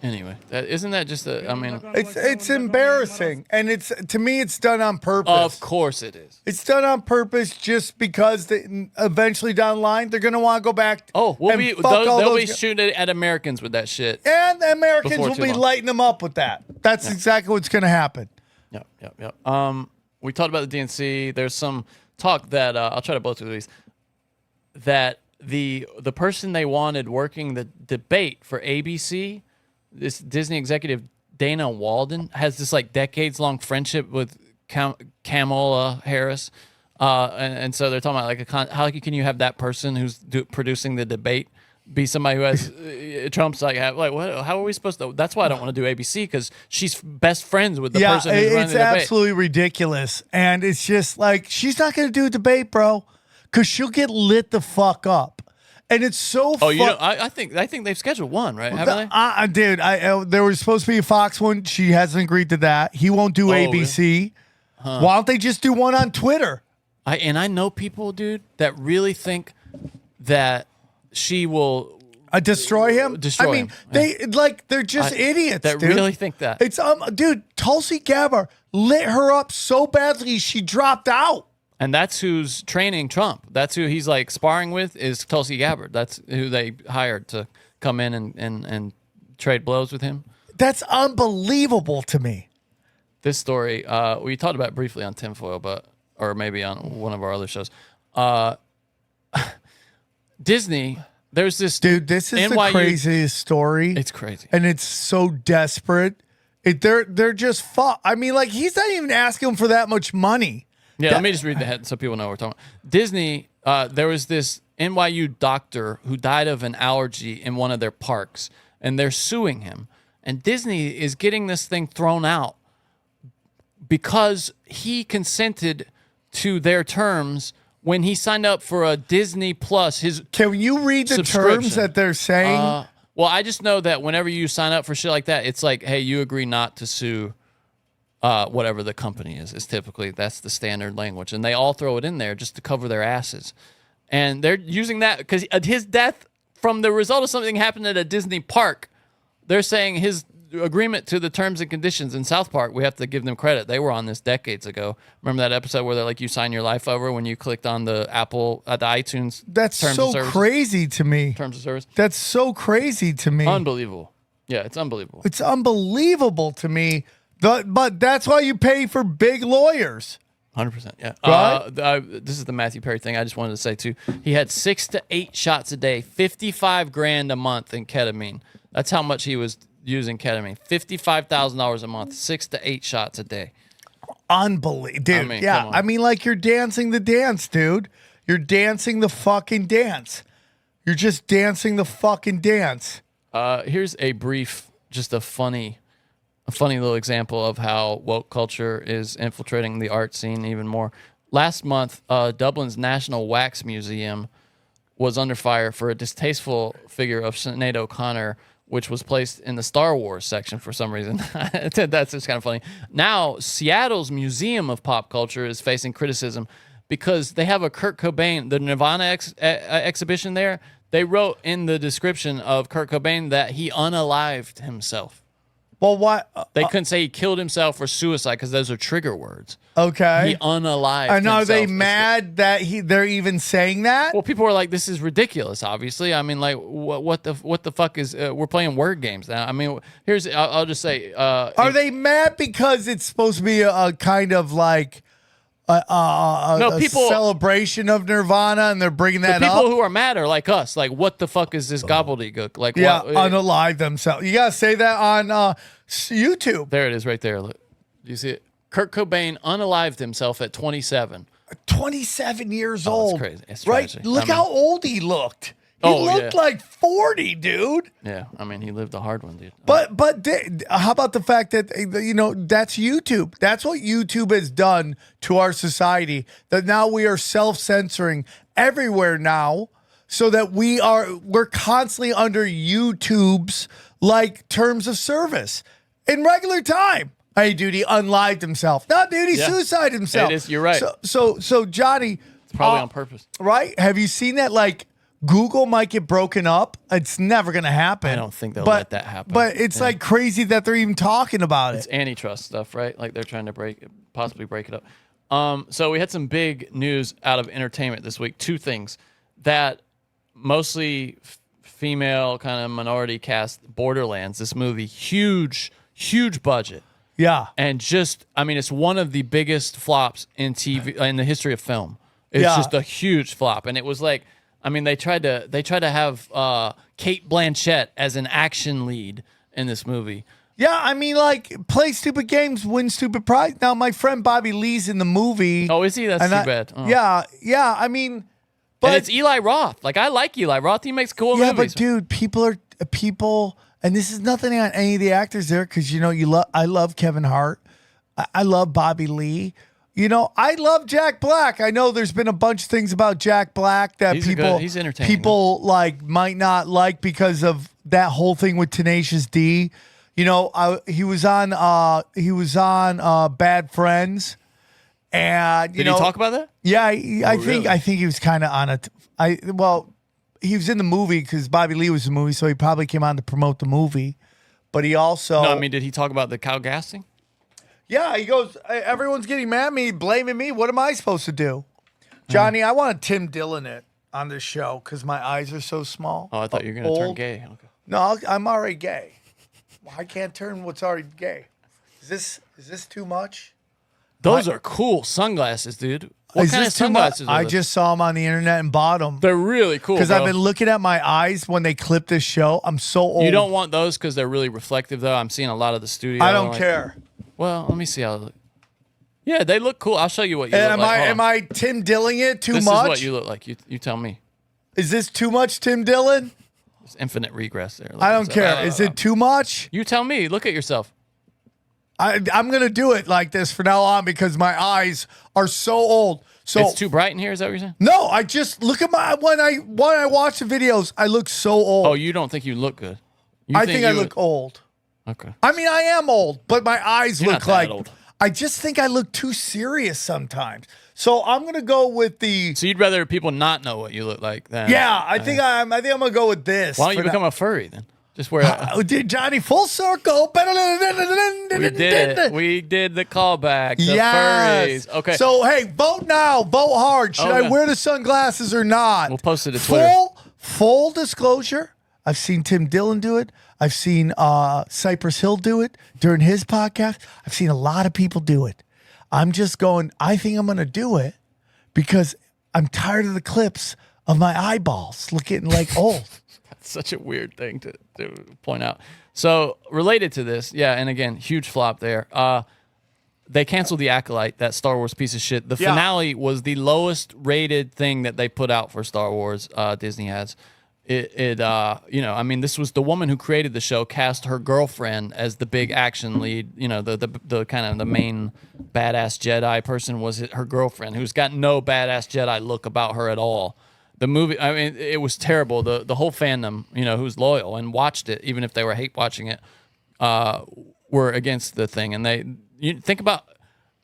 Anyway, isn't that just I mean, it's embarrassing, and it's, to me, it's done on purpose. Of course it is. It's done on purpose just because eventually down the line they're gonna want to go back. Oh, they'll be shooting at Americans with that shit, and the Americans will be lighting them up with that. That's exactly what's gonna happen. Yep. We talked about the DNC. There's some talk that I'll try to blow through these. That the person they wanted working the debate for ABC. This Disney executive, Dana Walden, has this like decades-long friendship with Kamala Harris. And so they're talking about like how can you have that person who's producing the debate be somebody who has Trump's like what? How are we supposed to? That's why I don't want to do ABC, because she's best friends with the person who's running the debate. It's absolutely ridiculous, and it's just like she's not going to do a debate, bro, because she'll get lit the fuck up. And it's so. Oh, you know, I think they've scheduled one, right? Haven't they? Dude, there was supposed to be a Fox one. She hasn't agreed to that. He won't do ABC. Really? Huh. Why don't they just do one on Twitter? I know people, dude, that really think that she will destroy him. Destroy him. They're just idiots. That dude. really think that. It's dude, Tulsi Gabbard lit her up so badly she dropped out. And that's who's training Trump. That's who he's like sparring with, is Tulsi Gabbard. That's who they hired to come in and trade blows with him. That's unbelievable to me. This story, we talked about it briefly on Tinfoil, or maybe on one of our other shows. Disney, there's this dude. This is the craziest story. It's crazy, and it's so desperate. They're just I mean, like, he's not even asking for that much money. Yeah, let me just read the head so people know what we're talking about. Disney, there was this NYU doctor who died of an allergy in one of their parks, and they're suing him. And Disney is getting this thing thrown out because he consented to their terms when he signed up for a Disney Plus. Can you read the terms that they're saying? Well, I just know that whenever you sign up for shit like that, it's like, hey, you agree not to sue whatever the company is typically, that's the standard language. And they all throw it in there just to cover their asses. And they're using that because his death from the result of something happened at a Disney park. They're saying his agreement to the terms and conditions in South Park, we have to give them credit. They were on this decades ago. Remember that episode where they're like, you sign your life over when you clicked on the the iTunes That's terms so of service. Crazy to me. Terms of service. That's so crazy to me. Unbelievable. Yeah, it's unbelievable. It's unbelievable to me. But that's why you pay for big lawyers. 100%. Yeah. Right? This is the Matthew Perry thing I just wanted to say too. He had 6 to 8 shots a day, $55,000 a month in ketamine. That's how much he was using ketamine. $55,000 a month, 6 to 8 shots a day. Unbelievable, dude. I mean, like, you're dancing the dance, dude. You're dancing the fucking dance. You're just dancing the fucking dance. Here's a brief just a funny little example of how woke culture is infiltrating the art scene even more. Last month, Dublin's National Wax Museum was under fire for a distasteful figure of Sinead O'Connor, which was placed in the Star Wars section for some reason. That's just kind of funny. Now, Seattle's Museum of Pop Culture is facing criticism because they have a Kurt Cobain, the Nirvana exhibition there. They wrote in the description of Kurt Cobain that he unalived himself. Well, what? They couldn't say he killed himself or suicide because those are trigger words. Okay. He unalived And are they himself. mad that they're even saying that? Well, people are like, this is ridiculous, obviously. I mean, like, what the fuck is... we're playing word games now. I mean, I'll just say... are they mad because it's supposed to be a kind of like... a celebration of Nirvana, and they're bringing that up. People who are mad are like us. Like, what the fuck is this gobbledygook? Like, yeah, what, unalive themselves. You gotta say that on YouTube. There it is, right there. Look, do you see it? Kurt Cobain unalived himself at 27. 27 years old. That's crazy. It's right? tragic. Look how old he looked. He looked like 40, dude. Yeah, I mean, he lived a hard one, dude. But how about the fact that, that's YouTube? That's what YouTube has done to our society, that now we are self-censoring everywhere now, so that we're constantly under YouTube's like terms of service in regular time. Hey, dude, he unlived himself. No, dude, he suicided himself. It is, you're right. So Johnny, it's probably on purpose, right? Have you seen that? Like, Google might get broken up. It's never going to happen. I don't think they'll let that happen. But it's like crazy that they're even talking about it. It's antitrust stuff, right? Like they're trying to possibly break it up. So we had some big news out of entertainment this week. Two things that mostly female kind of minority cast. Borderlands, this movie, huge budget. Yeah. And it's one of the biggest flops in TV in the history of film. It's just a huge flop. And it was like, they tried to have Kate Blanchett as an action lead in this movie. Yeah, like, play stupid games, win stupid prize. Now, my friend Bobby Lee's in the movie. Oh, is he? That's too bad. Oh. Yeah. But and it's Eli Roth. Like, I like Eli Roth. He makes cool movies. Yeah, but dude, people, and this is nothing on any of the actors there, because I love Kevin Hart, I love Bobby Lee. I love Jack Black. I know there's been a bunch of things about Jack Black that he's entertaining. People like might not like because of that whole thing with Tenacious D. He was on Bad Friends, and did he talk about that? Yeah, I think he was kind of on it. He was in the movie because Bobby Lee was in the movie, so he probably came on to promote the movie. But he also did he talk about the cow gassing? Yeah, he goes, everyone's getting mad at me, blaming me. What am I supposed to do? Johnny, I want to Tim Dillon it on this show because my eyes are so small. Oh, I thought you were going to turn gay. Okay. No, I'm already gay. I can't turn what's already gay. Is this too much? Those are cool sunglasses, dude. What kind of sunglasses are I those? just saw them on the internet and bought them. They're really cool, because I've been looking at my eyes when they clip this show. I'm so old. You don't want those because they're really reflective, though. I'm seeing a lot of the studio. I don't care. Well, let me see how they look. Yeah, they look cool. I'll show you what you look like. Am I Tim Dilling it too much? This is what you look like. You tell me. Is this too much, Tim Dillon? There's infinite regress there. I don't care. Is it too much? You tell me. Look at yourself. I'm going to do it like this from now on because my eyes are so old. So it's too bright in here? Is that what you're saying? No, I just look at when I watch the videos, I look so old. Oh, you don't think you look good? I think I look old. Okay. I am old, but my eyes You're look not that like old. I just think I look too serious sometimes. So I'm gonna go with the. So you'd rather people not know what you look like than? Yeah, I think I'm gonna go with this. Why don't you become a furry then? Just wear. Johnny, full circle. We did it. We did the callback. The furries. Okay. So hey, vote now. Vote hard. Should I wear the sunglasses or not? We'll post it to Twitter. Full disclosure. I've seen Tim Dillon do it. I've seen Cypress Hill do it during his podcast. I've seen a lot of people do it. I'm just going, I think I'm going to do it because I'm tired of the clips of my eyeballs looking like old. That's such a weird thing to point out. So related to this, and again, huge flop there. They canceled The Acolyte, that Star Wars piece of shit. The finale was the lowest rated thing that they put out for Star Wars, Disney has. I mean, this was the woman who created the show cast her girlfriend as the big action lead. You know, the kind of the main badass Jedi person was her girlfriend, who's got no badass Jedi look about her at all. The movie, I mean, it was terrible. The whole fandom, you know, who's loyal and watched it, even if they were hate watching it, were against the thing. And you think about.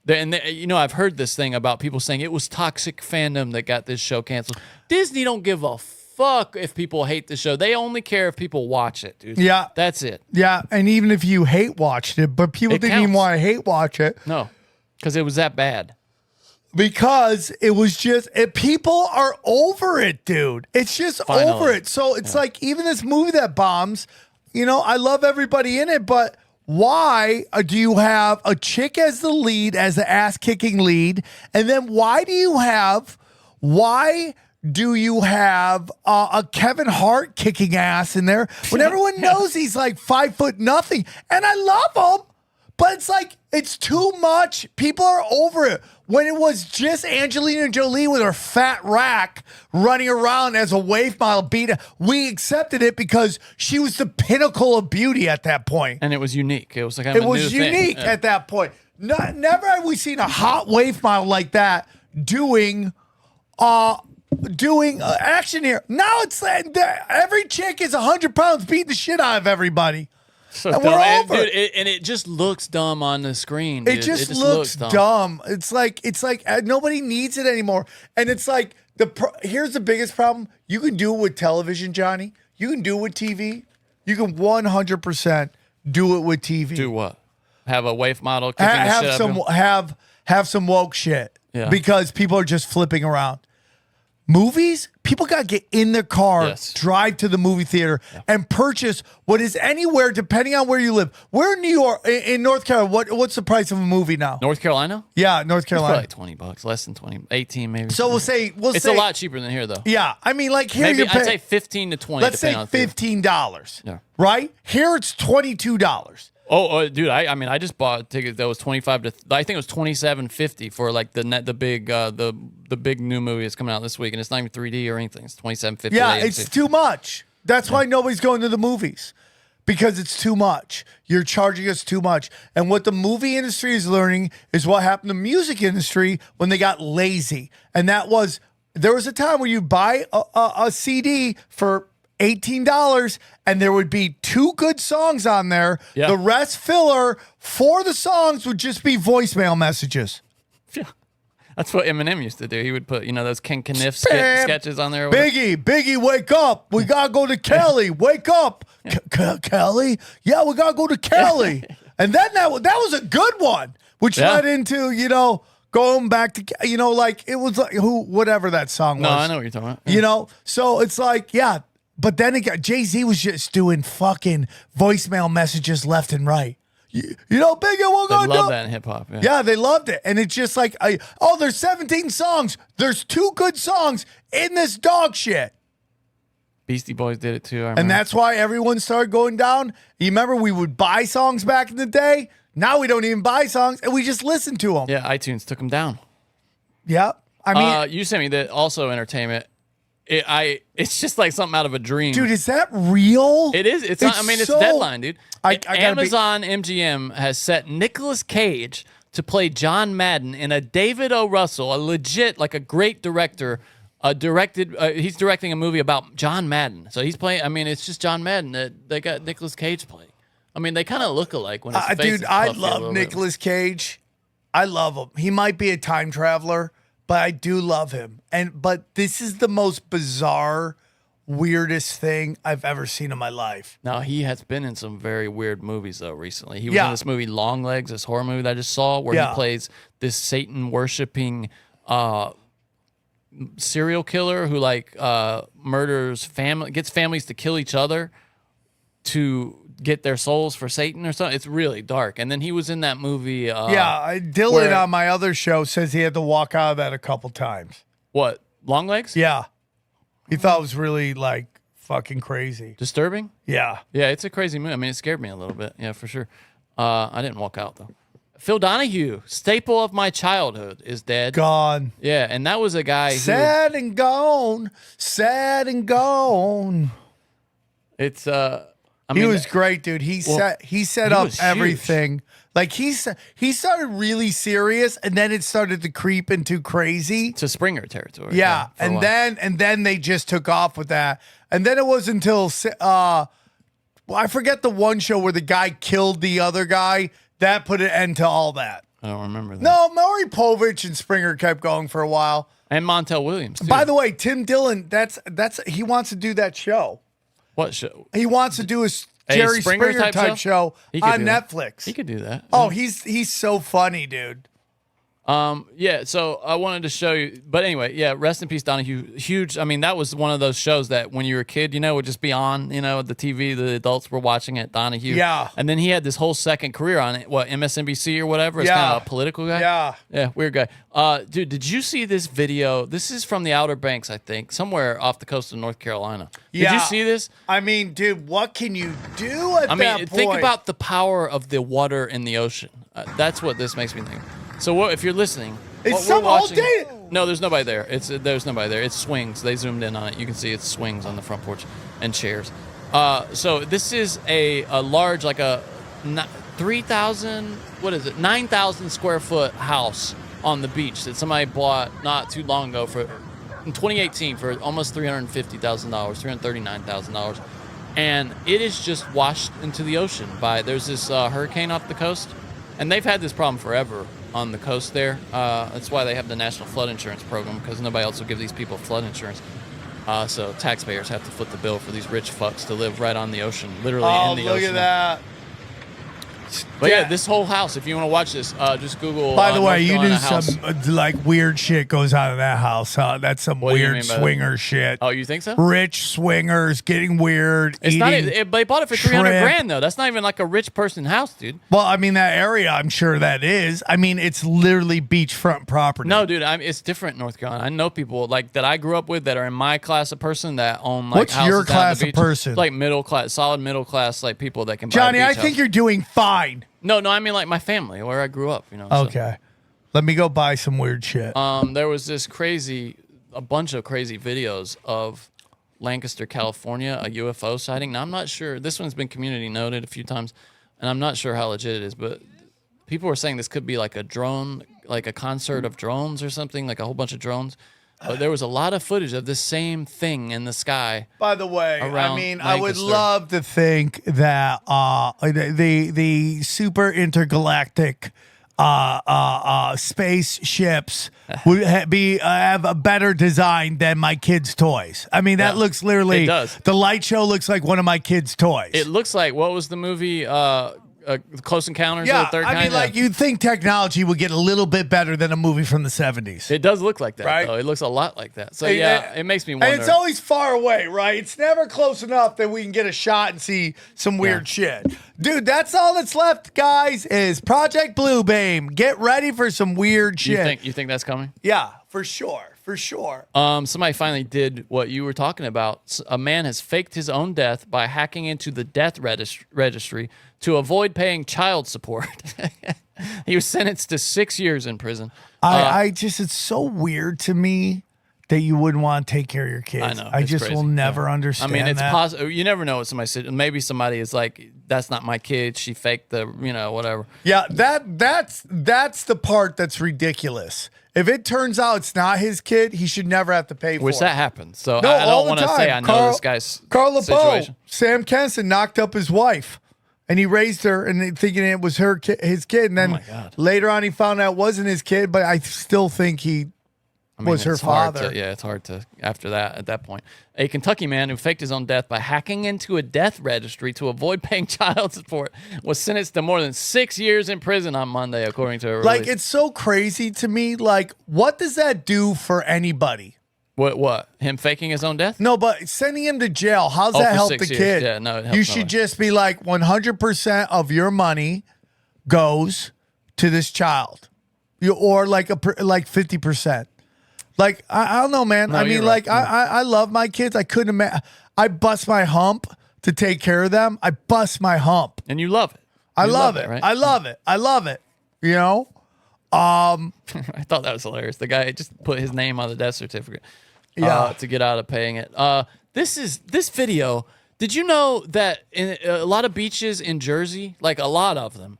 You know, I've heard this thing about people saying it was toxic fandom that got this show canceled. Disney don't give a fuck if people hate the show. They only care if people watch it, dude. Yeah. That's it. Yeah, and even if you hate watched it, but people didn't even want to hate watch it. No, because it was that bad. Because it was just, people are over it, dude. It's just over it. So it's like, even this movie that bombs, you know, I love everybody in it, but why do you have a chick as the lead, as the ass-kicking lead? And then why do you have a Kevin Hart kicking ass in there when everyone knows he's like 5 foot nothing? And I love him, but it's like, it's too much. People are over it. When it was just Angelina Jolie with her fat rack running around as a wave model we accepted it because she was the pinnacle of beauty at that point. And it was unique. It was like it was unique at that point. Never have we seen a hot wave model like that doing action here. Now it's like every chick is 100 pounds beating the shit out of everybody. So and dumb. we're over. Dude, and it just looks dumb on the screen. It just looks dumb. It's like nobody needs it anymore. And it's like here's the biggest problem. You can do it with television, Johnny. You can do it with TV. You can 100% do it with TV. Do what? Have a wave model kicking the shit out of him? Have some woke shit. Yeah. Because people are just flipping around. Movies, people got to get in their car, drive to the movie theater, and purchase what is anywhere, depending on where you live. We're in New York, in North Carolina. What's the price of a movie now? North Carolina? Yeah, North Carolina. It's probably $20, less than 20, 18 maybe. So we'll say it's a lot cheaper than here, though. Yeah, I mean, like here maybe I'd say 15 to 20. Let's say $15. Yeah. Right here, it's $22. Oh, dude! I just bought a ticket that was $25 to. I think it was $27.50 for like the big new movie that's coming out this week, and it's not even 3D or anything. It's $27.50. Yeah, it's too much. That's why nobody's going to the movies, because it's too much. You're charging us too much. And what the movie industry is learning is what happened to the music industry when they got lazy, and there was a time where you buy a CD for $18 and there would be 2 good songs on there. Yeah. The rest filler for the songs would just be voicemail messages. Yeah. That's what Eminem used to do. He would put, those Ken Kniff sketches on there. Biggie, wake up. We got to go to Kelly. Wake up. Kelly? Yeah, we got to go to Kelly. And then that was a good one, which led into, going back to, like, it was like, whatever that song was. No, I know what you're talking about. Yeah. So it's like, yeah. But then Jay-Z was just doing fucking voicemail messages left and right. Biggie, we're going to They love that in hip-hop. Yeah, they loved it. And it's just like, there's 17 songs. There's 2 good songs in this dog shit. Beastie Boys did it too. And that's why everyone started going down. You remember we would buy songs back in the day? Now we don't even buy songs, and we just listen to them. Yeah, iTunes took them down. Yeah. I mean, you sent me that also entertainment. It's just like something out of a dream. Dude, is that real? It is. It's Deadline, dude. Amazon MGM has set Nicolas Cage to play John Madden in a David O. Russell, a legit, like a great director, he's directing a movie about John Madden. So he's playing, it's just John Madden that they got Nicolas Cage playing. They kind of look alike when his face is dude, I puffy love Nicolas Cage. I love him. He might be a time traveler, but I do love him. But this is the most bizarre, weirdest thing I've ever seen in my life. Now, he has been in some very weird movies, though, recently. He was in this movie, Long Legs, this horror movie that I just saw, where he plays this Satan-worshipping serial killer who, murders gets families to kill each other to get their souls for Satan or something. It's really dark. And then he was in that movie. Dylan on my other show says he had to walk out of that a couple times. What? Long Legs? Yeah. He thought it was really fucking crazy. Disturbing? Yeah. Yeah, it's a crazy movie. It scared me a little bit. Yeah, for sure. I didn't walk out though. Phil Donahue, staple of my childhood, is dead. Gone. Yeah, and that was a guy sad and gone. Sad and gone. It's he was great, dude. He set up everything. Like he started really serious, and then it started to creep into crazy to Springer territory. Yeah, and then they just took off with that, and then it was until I forget the one show where the guy killed the other guy. That put an end to all that. I don't remember that. No, Maury Povich and Springer kept going for a while, and Montel Williams too. By the way, Tim Dillon, he wants to do that show. What show? He wants to do a Jerry Springer type show on Netflix. He could do that. Oh, he's so funny, dude. Yeah, so I wanted to show you, but anyway, yeah, rest in peace, Donahue. Huge. I mean, that was one of those shows that when you were a kid, would just be on, the TV, the adults were watching it, Donahue. Yeah. And then he had this whole second career on it, MSNBC or whatever. It's kind of a political guy. Yeah. Yeah, weird guy. Dude, did you see this video? This is from the Outer Banks, I think, somewhere off the coast of North Carolina. Did you see this? I mean, dude, what can you do at that point? Think about the power of the water in the ocean. That's what this makes me think. So if you're listening, it's some all day. No, there's nobody there. There's nobody there. It swings. They zoomed in on it. You can see it swings on the front porch and chairs. So this is a large, like a 9,000 square foot house on the beach that somebody bought not too long ago in 2018 for almost $350,000, $339,000, and it is just washed into the ocean there's this hurricane off the coast, and they've had this problem forever on the coast there. That's why they have the National Flood Insurance Program, because nobody else will give these people flood insurance. So taxpayers have to foot the bill for these rich fucks to live right on the ocean, literally in the ocean. Oh, look at that. But yeah, this whole house, if you want to watch this, just Google. By the way, you knew house. some weird shit goes on in that house, huh? That's some weird swinger shit. Oh, you think so? Rich swingers getting weird. It's not. They bought it for $300,000 though. That's not even like a rich person house, dude. Well, I mean that area, I'm sure that is. I mean, it's literally beachfront property. No, dude, it's different in North Carolina. I know people that I grew up with that are in my class of person that own What's houses your class of person? Like middle class, solid middle class, people that can. Johnny, buy a I think you're doing fine. No, I mean like my family, where I grew up, Okay. Let me go buy some weird shit. There was a bunch of crazy videos of Lancaster, California, a UFO sighting. Now, I'm not sure. This one's been community noted a few times, and I'm not sure how legit it is, but people were saying this could be like a drone, like a concert of drones or something, like a whole bunch of drones. But there was a lot of footage of this same thing in the sky. By the way, I mean, Lancaster. I would love to think that the super intergalactic spaceships would have a better design than my kids' toys. I mean, that looks literally. It does. The light show looks like one of my kids' toys. It looks like, what was the movie? Close Encounters of the Third Kind. I mean, you'd think technology would get a little bit better than a movie from the 70s. It does look like that, right? Though. It looks a lot like that. So, it makes me wonder. And it's always far away, right? It's never close enough that we can get a shot and see some weird shit. Dude, that's all that's left, guys, is Project Bluebeam. Get ready for some weird shit. You think that's coming? Yeah, for sure. For sure. Somebody finally did what you were talking about. A man has faked his own death by hacking into the death registry to avoid paying child support. He was sentenced to 6 years in prison. It's so weird to me that you wouldn't want to take care of your kids. I know. I just will never understand. I mean, it's possible. You never know what somebody said. Maybe somebody is like, "That's not my kid. She faked the, whatever." Yeah, that's the part that's ridiculous. If it turns out it's not his kid, he should never have to pay for it. Which that happens. So no, I don't want to say I know this guy's situation. Sam Kenson knocked up his wife, and he raised her, and thinking it was his kid. And then later on, he found out it wasn't his kid. But I still think he was her father. It's hard to after that. At that point, a Kentucky man who faked his own death by hacking into a death registry to avoid paying child support was sentenced to more than 6 years in prison on Monday, according to a release. Like, it's so crazy to me. Like, what does that do for anybody? What? Him faking his own death? No, but sending him to jail. How's that help the kid? Yeah, no, it helps you should just be like 100% of your money goes to this child, or like 50%. Like, I don't know, man. No, I mean, like, I love my kids. I couldn't imagine. I bust my hump to take care of them. I bust my hump. And you love it. I love it. Right? I love it. I love it. You know? I thought that was hilarious. The guy just put his name on the death certificate to get out of paying it. This video, did you know that in a lot of beaches in Jersey, like a lot of them,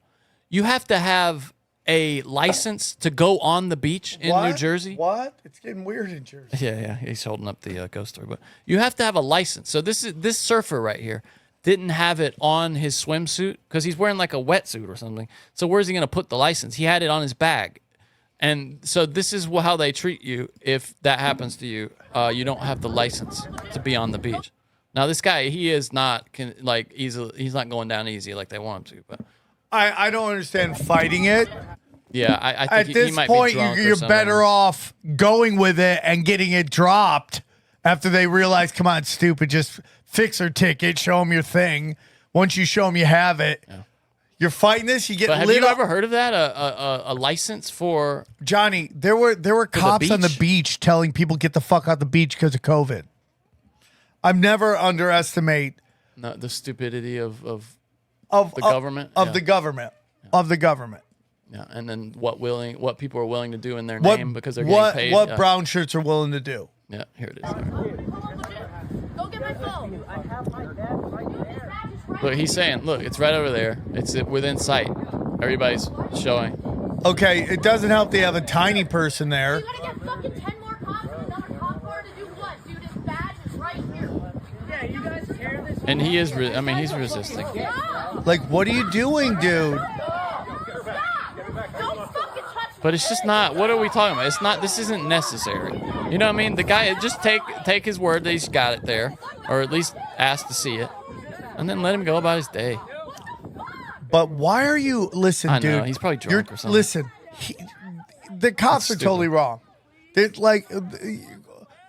you have to have a license to go on the beach in New Jersey? What? It's getting weird in Jersey. Yeah. He's holding up the ghost story. But you have to have a license. So this surfer right here didn't have it on his swimsuit because he's wearing like a wetsuit or something. So where's he going to put the license? He had it on his bag. And so this is how they treat you if that happens to you. You don't have the license to be on the beach. Now this guy, he is not he's not going down easy like they want him to. But I don't understand fighting it. Yeah, I think at this he might point be drunk you're or something. better off going with it and getting it dropped after they realize, come on, stupid, just fix her ticket, show them your thing. Once you show them you have it, you're fighting this. You get But have lit you up. ever heard of that? A license for Johnny? There were cops on the beach telling people get the fuck out the beach because of COVID. I've never underestimate the stupidity of the of government of the government of the government. Yeah, and then what people are willing to do in their name because they're getting paid. What brown shirts are willing to do? Yeah, here it is. Go get my phone. I have my bag right there. Look, he's saying, look, it's right over there. It's within sight. Everybody's showing. Okay, it doesn't help they have a tiny person there. You gotta get fucking 10 more cops and another cop car to do what? Dude, his badge is right here. Yeah, you guys hear this? And he is, he's resisting. Like, what are you doing, dude? But it's just not, what are we talking about? It's not, this isn't necessary. You know what I mean? The guy, just take his word that he's got it there, or at least ask to see it, and then let him go about his day. But why are you, listen, I dude. know, he's probably drunk or something. Listen, the cops are totally wrong. They're like,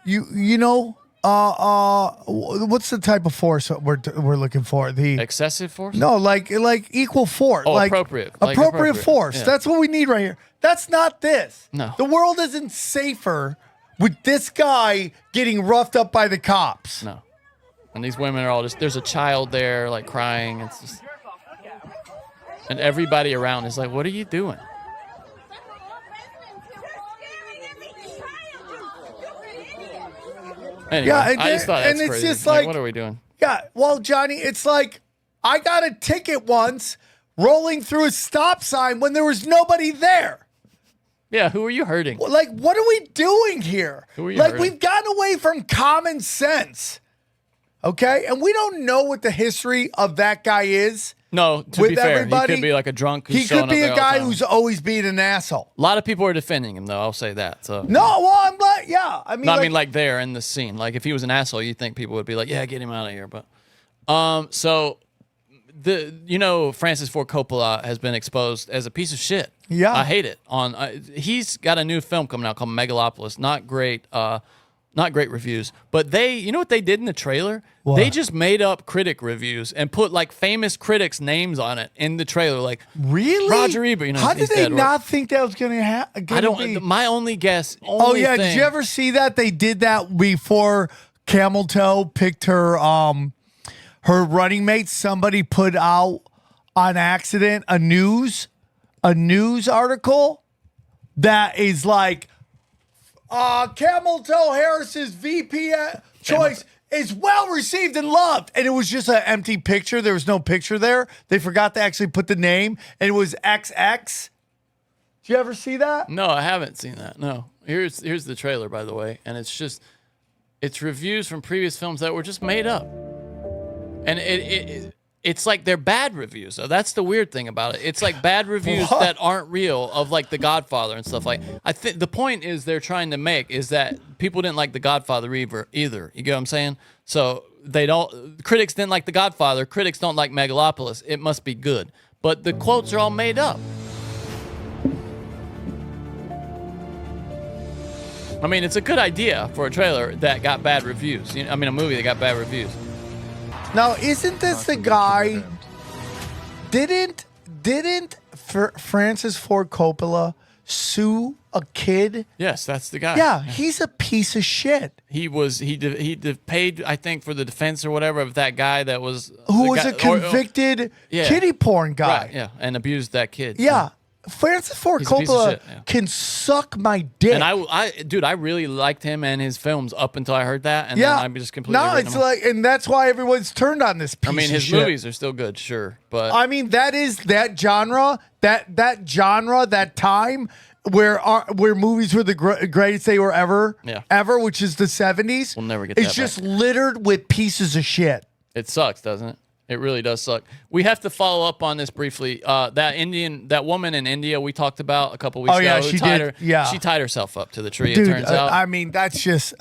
you know, what's the type of force we're looking for? The excessive force? No, like equal force. Oh, like appropriate. Appropriate force. Yeah. That's what we need right here. That's not this. No. The world isn't safer with this guy getting roughed up by the cops. No. And these women are all just, there's a child there, like crying. It's just, and everybody around is like, what are you doing? Anyway, Yeah, I just thought that's it's crazy. just like, what are we doing? Yeah, well, Johnny, it's like I got a ticket once rolling through a stop sign when there was nobody there. Yeah, who are you hurting? Like, what are we doing here? Who are you like, hurting? we've gotten away from common sense. Okay? And we don't know what the history of that guy is. No, to with be fair, everybody. he could be like a drunk who's He showing could be up there a all the guy time. who's always being an asshole. A lot of people are defending him, though. I'll say that. So No, well, I'm like, yeah. I mean, no, I mean like there in the scene. Like if he was an asshole, you'd think people would be like, "Yeah, get him out of here." But, so Francis Ford Coppola has been exposed as a piece of shit. Yeah, I hate it. He's got a new film coming out called Megalopolis. Not great reviews. But you know what they did in the trailer? What? They just made up critic reviews and put like famous critics' names on it in the trailer. Like really, Roger Ebert. How did they not think that was going to happen? I don't. My only guess. Did you ever see that they did that before Camel Toe picked her running mate? Somebody put out on accident a news article that is like Camel Toe Harris's VP choice is well received and loved, and it was just an empty picture. There was no picture there. They forgot to actually put the name, and it was XX. Did you ever see that? No, I haven't seen that. No. Here's the trailer, by the way, and it's reviews from previous films that were just made up, and it's like they're bad reviews. So that's the weird thing about it. It's like bad reviews that aren't real of like The Godfather and stuff. Like I think the point is they're trying to make is that people didn't like The Godfather either. You get what I'm saying? So critics didn't like The Godfather. Critics don't like Megalopolis. It must be good. But the quotes are all made up. I mean, it's a good idea for a trailer that got bad reviews. A movie that got bad reviews. Now, isn't this the guy? Didn't Francis Ford Coppola sue a kid? Yes, that's the guy. Yeah, he's a piece of shit. He paid, I think, for the defense or whatever of that guy that was a convicted kiddie porn guy. Right, yeah, and abused that kid. Yeah, Francis Ford He's a piece of Coppola shit, yeah. can suck my dick. And dude, I really liked him and his films up until I heard that, and then I just completely. No, it's like, and that's why everyone's turned on this piece. I mean, of his shit. movies are still good, sure, but I mean, that genre, that genre, that time where movies were the greatest they were ever, which is the 70s. We'll never get. It's that just back. littered with pieces of shit. It sucks, doesn't it? It really does suck. We have to follow up on this briefly. That woman in India we talked about a couple weeks ago. She did. She tied herself up to the tree. Dude, it turns out. I mean, that's just,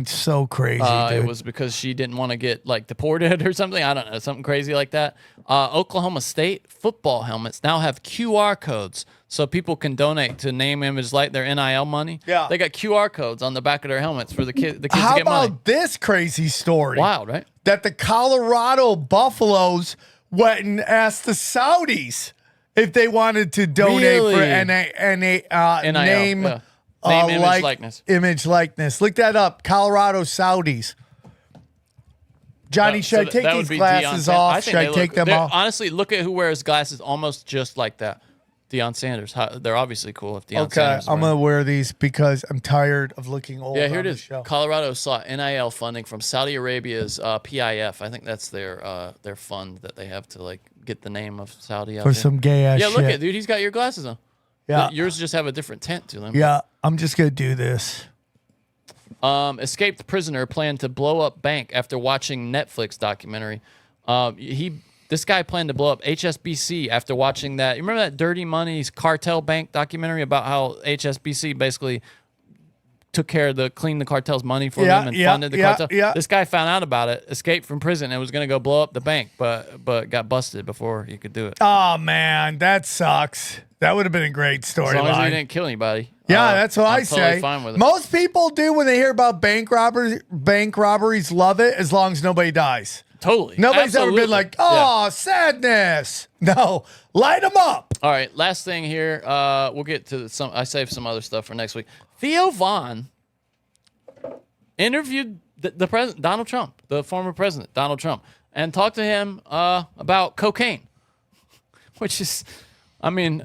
so crazy. It dude. was because she didn't want to get like deported or something. I don't know, something crazy like that. Oklahoma State football helmets now have QR codes, so people can donate to name, image, like their NIL money. Yeah, they got QR codes on the back of their helmets for the kids to get money. How about this crazy story? Wild, right? That the Colorado Buffaloes went and asked the Saudis if they wanted to donate for name, image, likeness. Image likeness. Look that up. Colorado Saudis. Johnny, should I take these glasses off? Should I take them off? Honestly, look at who wears glasses almost just like that. Deion Sanders. They're obviously cool if Deion Sanders. Okay, I'm going to wear these because I'm tired of looking old. Yeah, here it is. Show. Colorado sought NIL funding from Saudi Arabia's PIF. I think that's their fund that they have to like get the name of Saudi out for there. some gay ass shit. Yeah, look at dude. He's got your glasses on. Yeah, yours just have a different tint to them. Yeah, I'm just going to do this. Escaped prisoner planned to blow up bank after watching Netflix documentary. This guy planned to blow up HSBC after watching that. You remember that Dirty Money's cartel bank documentary about how HSBC basically took care of cleaned the cartel's money for them and funded the cartel? Yeah. This guy found out about it, escaped from prison, and was going to go blow up the bank, but got busted before he could do it. Oh, man, that sucks. That would have been a great storyline. As long as he didn't kill anybody. Yeah, that's what I totally say. Fine with it. Most people do when they hear about bank robberies, love it as long as nobody dies. Totally. Nobody's ever been like, sadness. No, light them up. All right, last thing here. We'll get to some. I saved some other stuff for next week. Theo Von interviewed the president, Donald Trump, the former president, Donald Trump, and talked to him about cocaine, which is, I mean,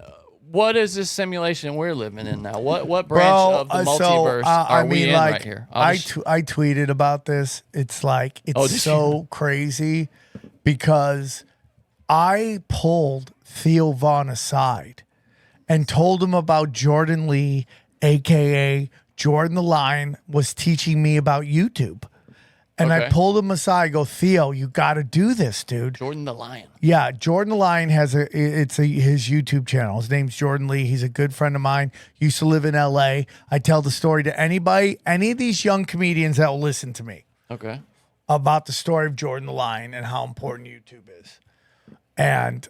what is this simulation we're living in now? What branch of the multiverse are we in right here? I tweeted about this. It's like, it's crazy because I pulled Theo Von aside and told him about Jordan Lee, a.k.a. Jordan the Lion, was teaching me about YouTube. And I pulled him aside, go, Theo, you got to do this, dude. Jordan the Lion. Yeah, Jordan the Lion has his YouTube channel. His name's Jordan Lee. He's a good friend of mine. Used to live in LA. I tell the story to anybody, any of these young comedians that will listen to me. Okay. About the story of Jordan the Lion and how important YouTube is. And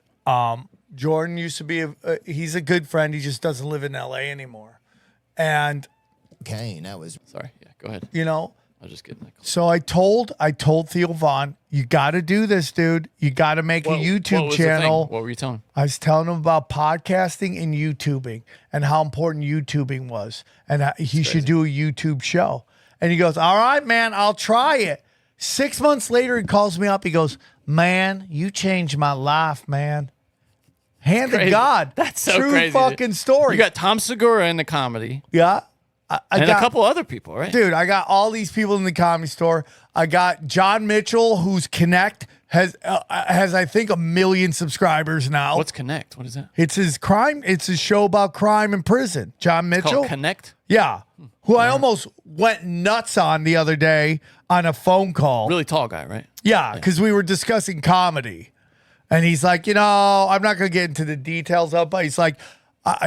Jordan used to be he's a good friend. He just doesn't live in LA anymore. And sorry. Yeah, go ahead. You know, I was just kidding. So I told Theo Von, you got to do this, dude. You got to make a YouTube channel. What were you telling him? I was telling him about podcasting and YouTubing and how important YouTubing was, and he should do a YouTube show. And he goes, all right, man, I'll try it. 6 months later, he calls me up. He goes, man, you changed my life, man. Hand to God. That's so true crazy. Fucking story. You got Tom Segura in the comedy. Yeah. And a couple other people, right? Dude, I got all these people in the Comedy Store. I got John Mitchell, who's Connect, has I think 1 million subscribers now. What's Connect? What is that? It's his show about crime in prison. John Mitchell. It's called Connect? Yeah. Who I almost went nuts on the other day on a phone call. Really tall guy, right? Yeah, because we were discussing comedy. And he's like, I'm not going to get into the details of it, but he's like,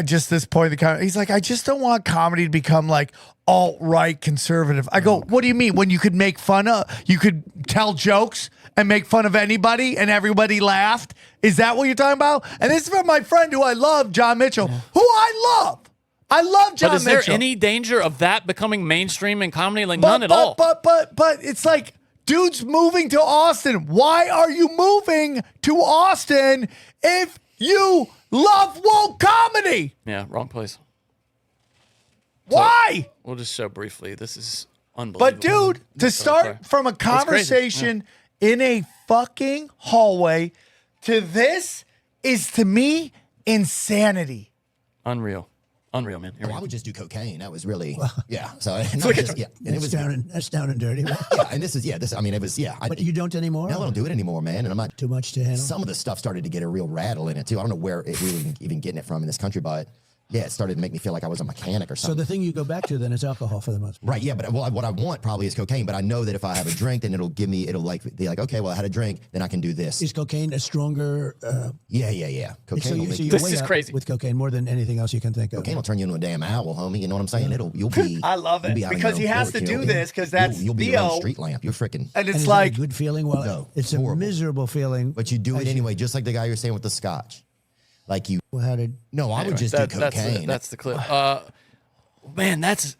just this point of the comedy. He's like, I just don't want comedy to become like alt-right conservative. I go, what do you mean? When you could you could tell jokes and make fun of anybody and everybody laughed? Is that what you're talking about? And this is from my friend who I love, John Mitchell, who I love. I love John Mitchell. But is there any danger of that becoming mainstream in comedy? Like none at all. But it's like, dude's moving to Austin. Why are you moving to Austin if you love woke comedy? Yeah, wrong place. Why? So we'll just show briefly. This is unbelievable. But dude, to start from a conversation in a fucking hallway to this is, to me, insanity. Unreal, man. Here we I go. would just do cocaine. That was really, yeah. So and it was That's down and dirty. Right? yeah, and this is I mean, it was But you don't anymore. No, I don't do it anymore, man. And I'm not too much to handle. Some of the stuff started to get a real rattle in it too. I don't know where it really even getting it from in this country, but yeah, it started to make me feel like I was a mechanic or something. So the thing you go back to then is alcohol for the most part. Right, yeah, but what I want probably is cocaine, but I know that if I have a drink, then it'll like be like, okay, well, I had a drink, then I can do this. Is cocaine a stronger? Yeah. Cocaine will make you're This way is up crazy. with cocaine more than anything else you can think of. Cocaine will turn you into a damn owl, homie. You know what I'm saying? You'll be. I love it because he has to do this because that's you'll be your own Theo. street lamp. You're freaking. And it's is like that a good feeling. Well, No, it's horrible. a miserable feeling. But you do it anyway, just like the guy you're saying with the scotch. Like you. Well, how did? No, I would just do cocaine. That's the clip. Man, that's.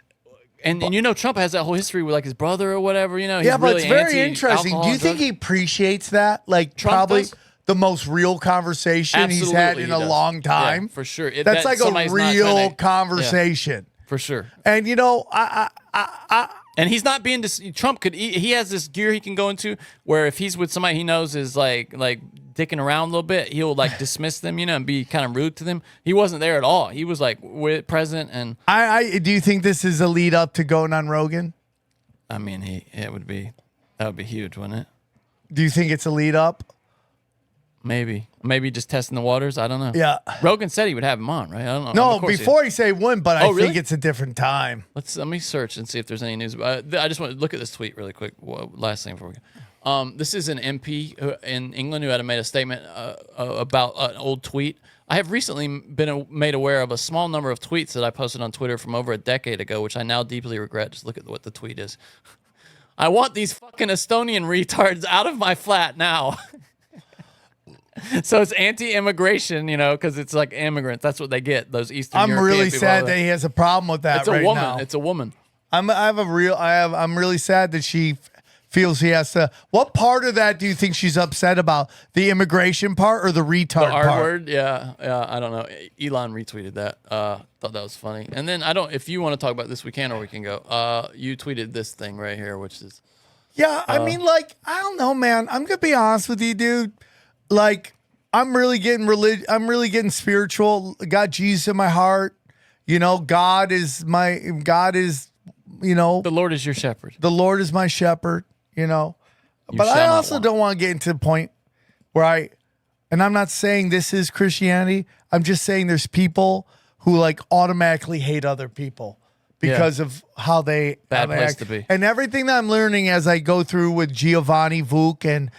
And you know, Trump has that whole history with like his brother or whatever. You know, he's yeah, but really it's very anti-alcohol interesting. Do you and think drugs. he appreciates that? Like Trump probably does? the most real conversation he's had Absolutely in he a does. long time. Yeah, for sure. That's that like a somebody's not real trying to- conversation. Yeah, for sure. And you know, And he's not being Trump could he has this gear he can go into where if he's with somebody he knows is like dicking around a little bit, he'll like dismiss them, you know, and be kind of rude to them. He wasn't there at all. He was like present and I do you think this is a lead up to going on Rogan? I mean, that would be huge, wouldn't it? Do you think it's a lead up? Maybe just testing the waters. I don't know. Yeah. Rogan said he would have him on, right? I don't know. No, Of course before he say one, but I Oh, really? think it's a different time. Let me search and see if there's any news. I just want to look at this tweet really quick. Last thing before we go. This is an MP in England who had made a statement about an old tweet. I have recently been made aware of a small number of tweets that I posted on Twitter from over a decade ago, which I now deeply regret. Just look at what the tweet is. I want these fucking Estonian retards out of my flat now. So it's anti-immigration, you know, because it's like immigrants. That's what they get. Those Eastern I'm European really people. sad that he has a problem with that It's a right woman. now. It's a woman. I'm really sad that she feels he has to. What part of that do you think she's upset about? The immigration part or the retard The R part? word, yeah, I don't know. Elon retweeted that. Thought that was funny. And then if you want to talk about this, we can, or we can go. You tweeted this thing right here, which is. Yeah, I mean, like, I don't know, man. I'm gonna be honest with you, dude. Like, I'm really getting I'm really getting spiritual. Got Jesus in my heart. You know, God is, you know. The Lord is your shepherd. The Lord is my shepherd, you know. But I also don't want to get into the point where and I'm not saying this is Christianity. I'm just saying there's people who like automatically hate other people because of how they Bad place act. to be. And everything that I'm learning as I go through with Giovanni Vuk and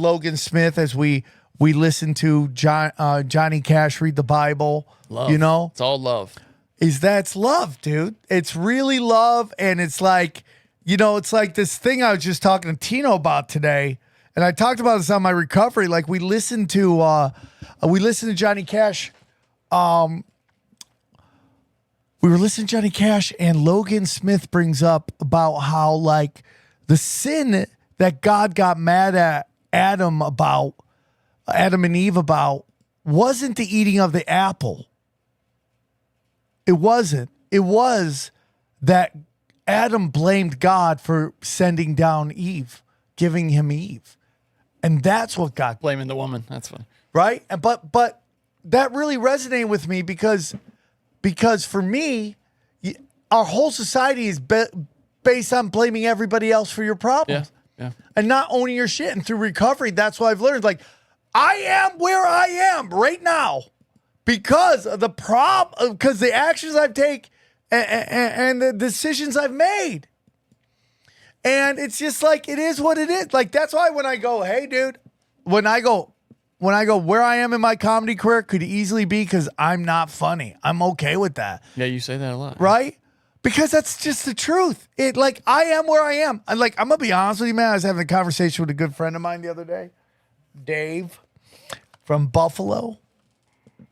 Logan Smith as we listen to Johnny Cash read the Bible, Love. you know, It's all love. that's love, dude. It's really love. And it's like, you know, it's like this thing I was just talking to Tino about today. And I talked about this on my recovery. Like we listened to Johnny Cash. We were listening to Johnny Cash and Logan Smith brings up about how like the sin that God got mad at Adam and Eve about wasn't the eating of the apple. It wasn't. It was that Adam blamed God for sending down Eve, giving him Eve. And that's what got Blaming the woman. That's funny. right? But that really resonated with me because for me, our whole society is based on blaming everybody else for your problems. Yeah. And not owning your shit. And through recovery, that's what I've learned. Like, I am where I am right now because of because the actions I've taken and the decisions I've made. And it's just like, it is what it is. Like, that's why when I go, hey, dude, when I go where I am in my comedy career could easily be because I'm not funny. I'm okay with that. Yeah, you say that a lot. Right? Because that's just the truth. It like I am where I am. I'm gonna be honest with you, man. I was having a conversation with a good friend of mine the other day, Dave from Buffalo.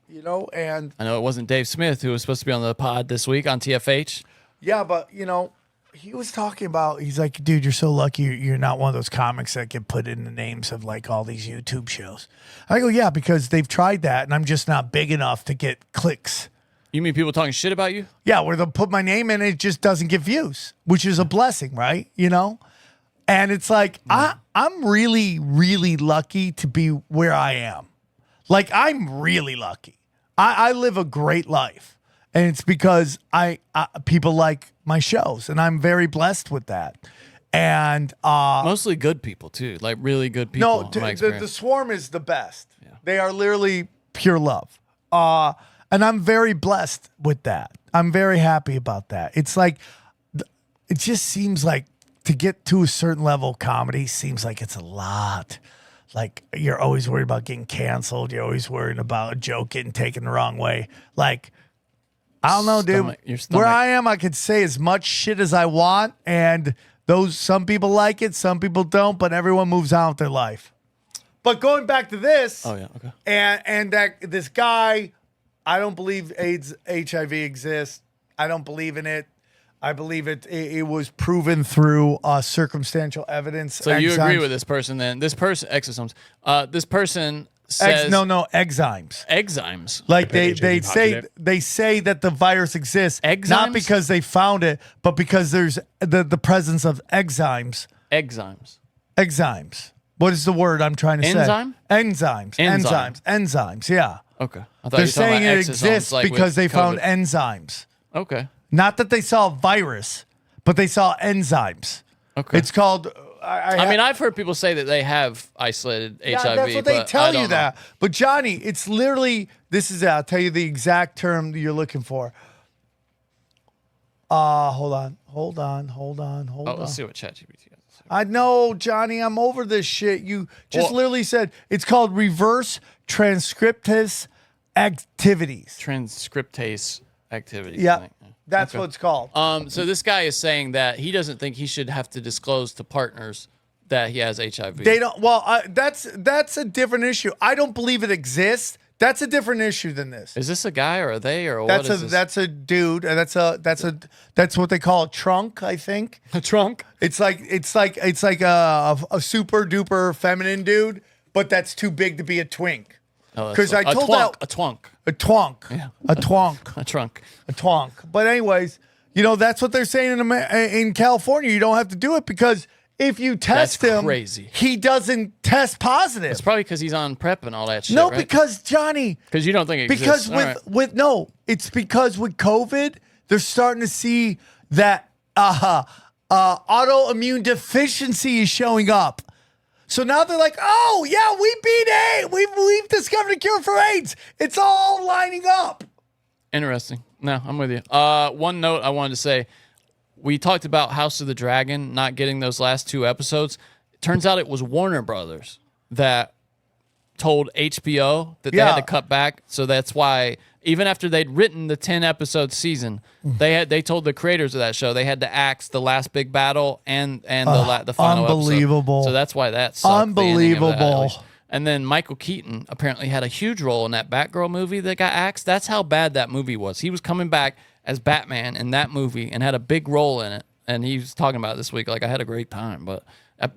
You know, and I know it wasn't Dave Smith who was supposed to be on the pod this week on TFH. yeah, but you know, he was talking about, he's like, dude, you're so lucky you're not one of those comics that get put in the names of like all these YouTube shows. I go, yeah, because they've tried that and I'm just not big enough to get clicks. You mean people talking shit about you? Yeah, where they'll put my name in, it just doesn't get views, which is a blessing, right? You know? And it's like, I'm really, really lucky to be where I am. Like, I'm really lucky. I live a great life. And it's because people like my shows, and I'm very blessed with that. And mostly good people too, like really good people. No, in my experience. the Swarm is the best. Yeah. They are literally pure love. And I'm very blessed with that. I'm very happy about that. It's like, it just seems like to get to a certain level of comedy seems like it's a lot. Like, you're always worried about getting canceled. You're always worried about a joke getting taken the wrong way. Like, I don't know, dude. Where I am, I could say as much shit as I want, and some people like it, some people don't, but everyone moves on with their life. But going back to this, okay. And that this guy, I don't believe HIV exists. I don't believe in it. I believe it was proven through circumstantial evidence. So you agree with this person then? This person, exosomes. This person says enzymes. Enzymes. Like they say that the virus exists not because they found it, but because there's the presence of enzymes. Enzymes. What is the word I'm trying to say? Enzymes. Yeah. Okay. They're saying it exists because they found enzymes. Okay. Not that they saw a virus, but they saw enzymes. Okay. It's called. I mean, I've heard people say that they have isolated HIV. That's what they tell you that. But Johnny, it's literally I'll tell you the exact term that you're looking for. Hold on. Let's see what ChatGPT has. I know, Johnny. I'm over this shit. You just literally said it's called reverse transcriptase activities. Transcriptase activities. Yeah. That's what it's called. So this guy is saying that he doesn't think he should have to disclose to partners that he has HIV. They don't. Well, that's a different issue. I don't believe it exists. That's a different issue than this. Is this a guy or a they or that's what is this? That's a dude. That's what they call a trunk, I think. A trunk? It's like a super duper feminine dude, but that's too big to be a twink. Because a twunk. A twonk. Yeah. A twonk. A trunk. A twonk. But anyways, that's what they're saying in California. You don't have to do it because if you test him, crazy. He doesn't test positive. It's probably because he's on PrEP and all that shit. No, right? Because Johnny. Because you don't think it exists. It's because with COVID, they're starting to see that autoimmune deficiency is showing up. So now they're like, oh yeah, we beat AIDS. We've discovered a cure for AIDS. It's all lining up. Interesting. No, I'm with you. One note I wanted to say. We talked about House of the Dragon not getting those last 2 episodes. It turns out it was Warner Brothers that told HBO that they had to cut back. So that's why even after they'd written the 10-episode season, they told the creators of that show they had to axe the last big battle and the final unbelievable. episode. So that's why that sucked. Unbelievable. And then Michael Keaton apparently had a huge role in that Batgirl movie that got axed. That's how bad that movie was. He was coming back as Batman in that movie and had a big role in it. And he was talking about it this week, like, I had a great time. But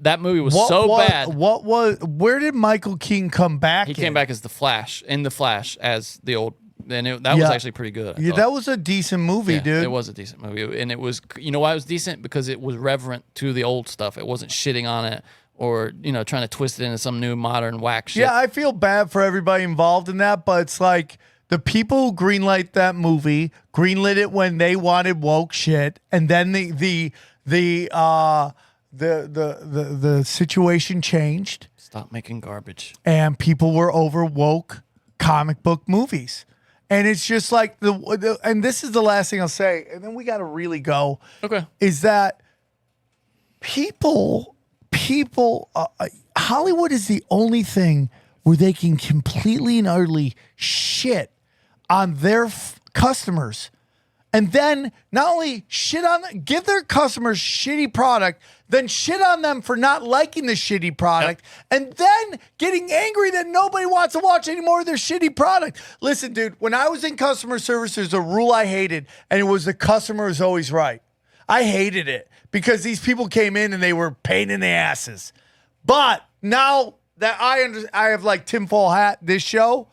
that movie was bad. Where did Michael Keaton come back? He came back as The Flash as the old, and that was actually pretty good. Yeah, that was a decent movie, dude. It was a decent movie. And it was, you know why it was decent? Because it was reverent to the old stuff. It wasn't shitting on it or, trying to twist it into some new modern whack shit. Yeah, I feel bad for everybody involved in that, but it's like, the people who greenlit that movie greenlit it when they wanted woke shit, and then the situation changed. Stop making garbage. And people were over woke comic book movies, and it's just like and this is the last thing I'll say, and then we got to really go. Okay, is that people? Hollywood is the only thing where they can completely and utterly shit on their customers, and then not only give their customers shitty product, then shit on them for not liking the shitty product, and then getting angry that nobody wants to watch any more of their shitty product. Listen, dude, when I was in customer service, there's a rule I hated, and it was the customer is always right. I hated it because these people came in and they were pain in the asses. But now that I have like tinfoil hat this show,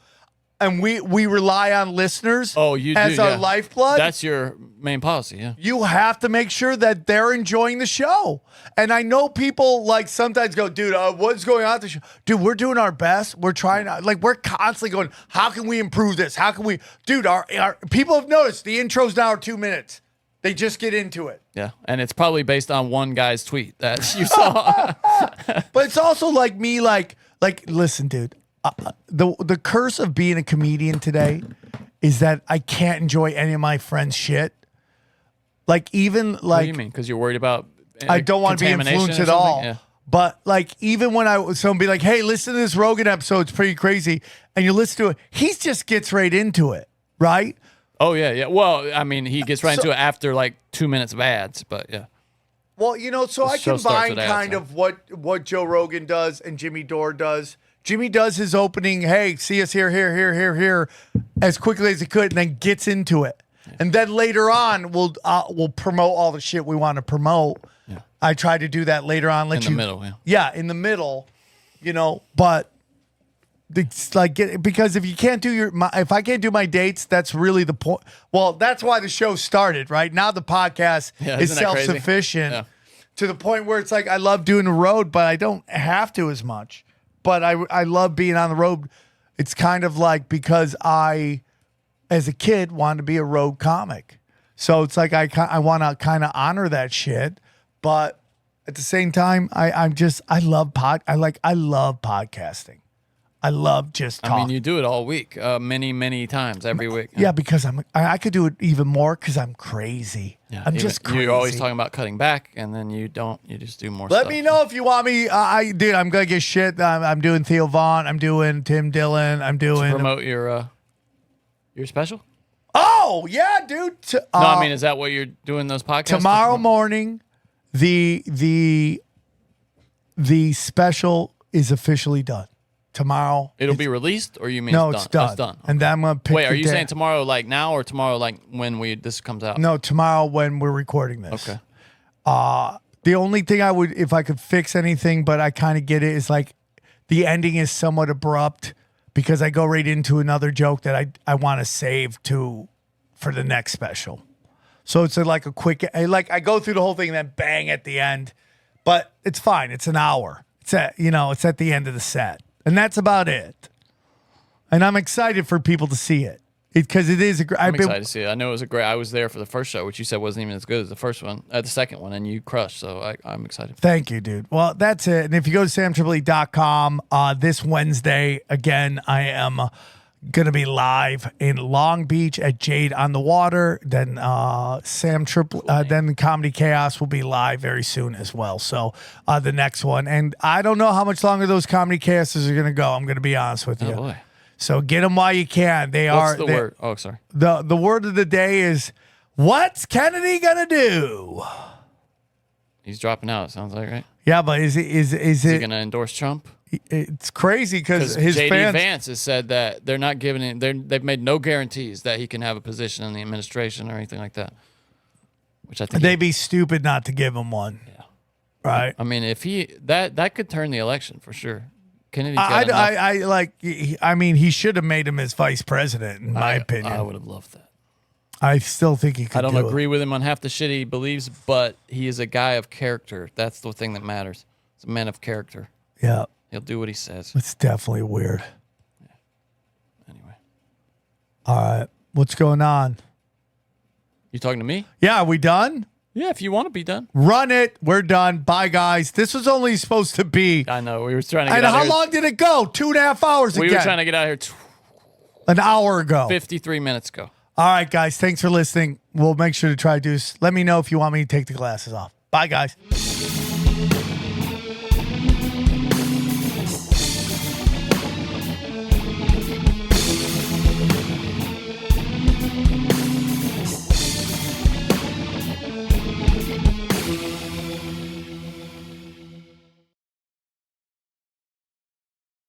and we rely on listeners as our lifeblood. That's your main policy, yeah. You have to make sure that they're enjoying the show. And I know people like sometimes go, dude, what's going on at the show? Dude, we're doing our best. We're trying to, like, we're constantly going, how can we improve this? How can we, dude, our people have noticed the intro's now are 2 minutes. They just get into it. Yeah, and it's probably based on one guy's tweet that you saw. But it's also like me, like listen, dude, the curse of being a comedian today is that I can't enjoy any of my friends' shit. Like even like, what do you mean? Because you're worried about I don't want to be influenced at all. Yeah. But like even when someone be like, hey, listen to this Rogan episode, it's pretty crazy, and you listen to it, he just gets right into it, right? Oh yeah. Well, I mean, he gets right into it after like 2 minutes of ads, but yeah. Well, you know, so I combine kind of what Joe Rogan does and Jimmy Dore does. Jimmy does his opening, hey, see us here, as quickly as he could, and then gets into it. Yeah. And then later on, we'll promote all the shit we want to promote. Yeah. I try to do that later on. In the middle, yeah. Yeah, in the middle, you know, but it's like, because if you can't do if I can't do my dates, that's really the point. Well, that's why the show started, right? Now the podcast is self-sufficient to the point where it's like, I love doing the road, but I don't have to as much. But I love being on the road. It's kind of like because I, as a kid, wanted to be a road comic. So it's like I want to kind of honor that shit. But at the same time, I love podcasting. I love just talking. I mean, you do it all week, many times every week. Yeah, because I could do it even more because I'm crazy. Yeah, I'm just crazy. You're always talking about cutting back, and then you don't. You just do more stuff. Let me know if you want me. Dude, I'm going to get shit. I'm doing Theo Vaughn. I'm doing Tim Dillon. I'm doing... To promote your special? Oh, yeah, dude. No, I mean, is that what you're doing those podcasts? Tomorrow morning, the special is officially done. Tomorrow. It'll be released, or you mean no, it's done? It's done. And then I'm going to pick Wait, are you saying tomorrow like now, or tomorrow like when this comes out? No, tomorrow when we're recording this. Okay. The only thing I would, if I could fix anything, but I kind of get it, is like the ending is somewhat abrupt because I go right into another joke that I want to save for the next special. So it's like a quick, like I go through the whole thing and then bang at the end, but it's fine. It's an hour. It's at the end of the set. And that's about it. And I'm excited for people to see it. Because it is I'm excited to see it. I know it was a great... I was there for the first show, which you said wasn't even as good as the first one, the second one, and you crushed, so I'm excited. Thank you, dude. Well, that's it. And if you go to samtripoli.com, this Wednesday, again, I am going to be live in Long Beach at Jade on the Water. Then then Comedy Chaos will be live very soon as well. So the next one. And I don't know how much longer those Comedy Chaoses are going to go. I'm going to be honest with you. Oh, boy. So get them while you can. What's the word? Oh, sorry. The word of the day is, what's Kennedy going to do? He's dropping out, it sounds like, right? Yeah, but is he going to endorse Trump? It's crazy because his J.D. fans... Vance has said that they're not giving it. They've made no guarantees that he can have a position in the administration or anything like that. Which I think they'd be stupid not to give him one. Yeah, right. I mean, if that could turn the election for sure. Kennedy's I mean, he should have made him his vice president, in my opinion. I would have loved that. I still think he could. I don't agree with him on half the shit he believes, but he is a guy of character. That's the thing that matters. He's a man of character. Yeah. He'll do what he says. It's definitely weird. Yeah. Anyway. All right. What's going on? You talking to me? Yeah, are we done? Yeah, if you want to be done. Run it. We're done. Bye, guys. This was only supposed to be... I know. We were trying to get out here. And how long did it go? 2.5 hours we again. were trying to get out of here an hour ago. 53 minutes ago. All right, guys. Thanks for listening. We'll make sure to try to do this. Let me know if you want me to take the glasses off. Bye, guys.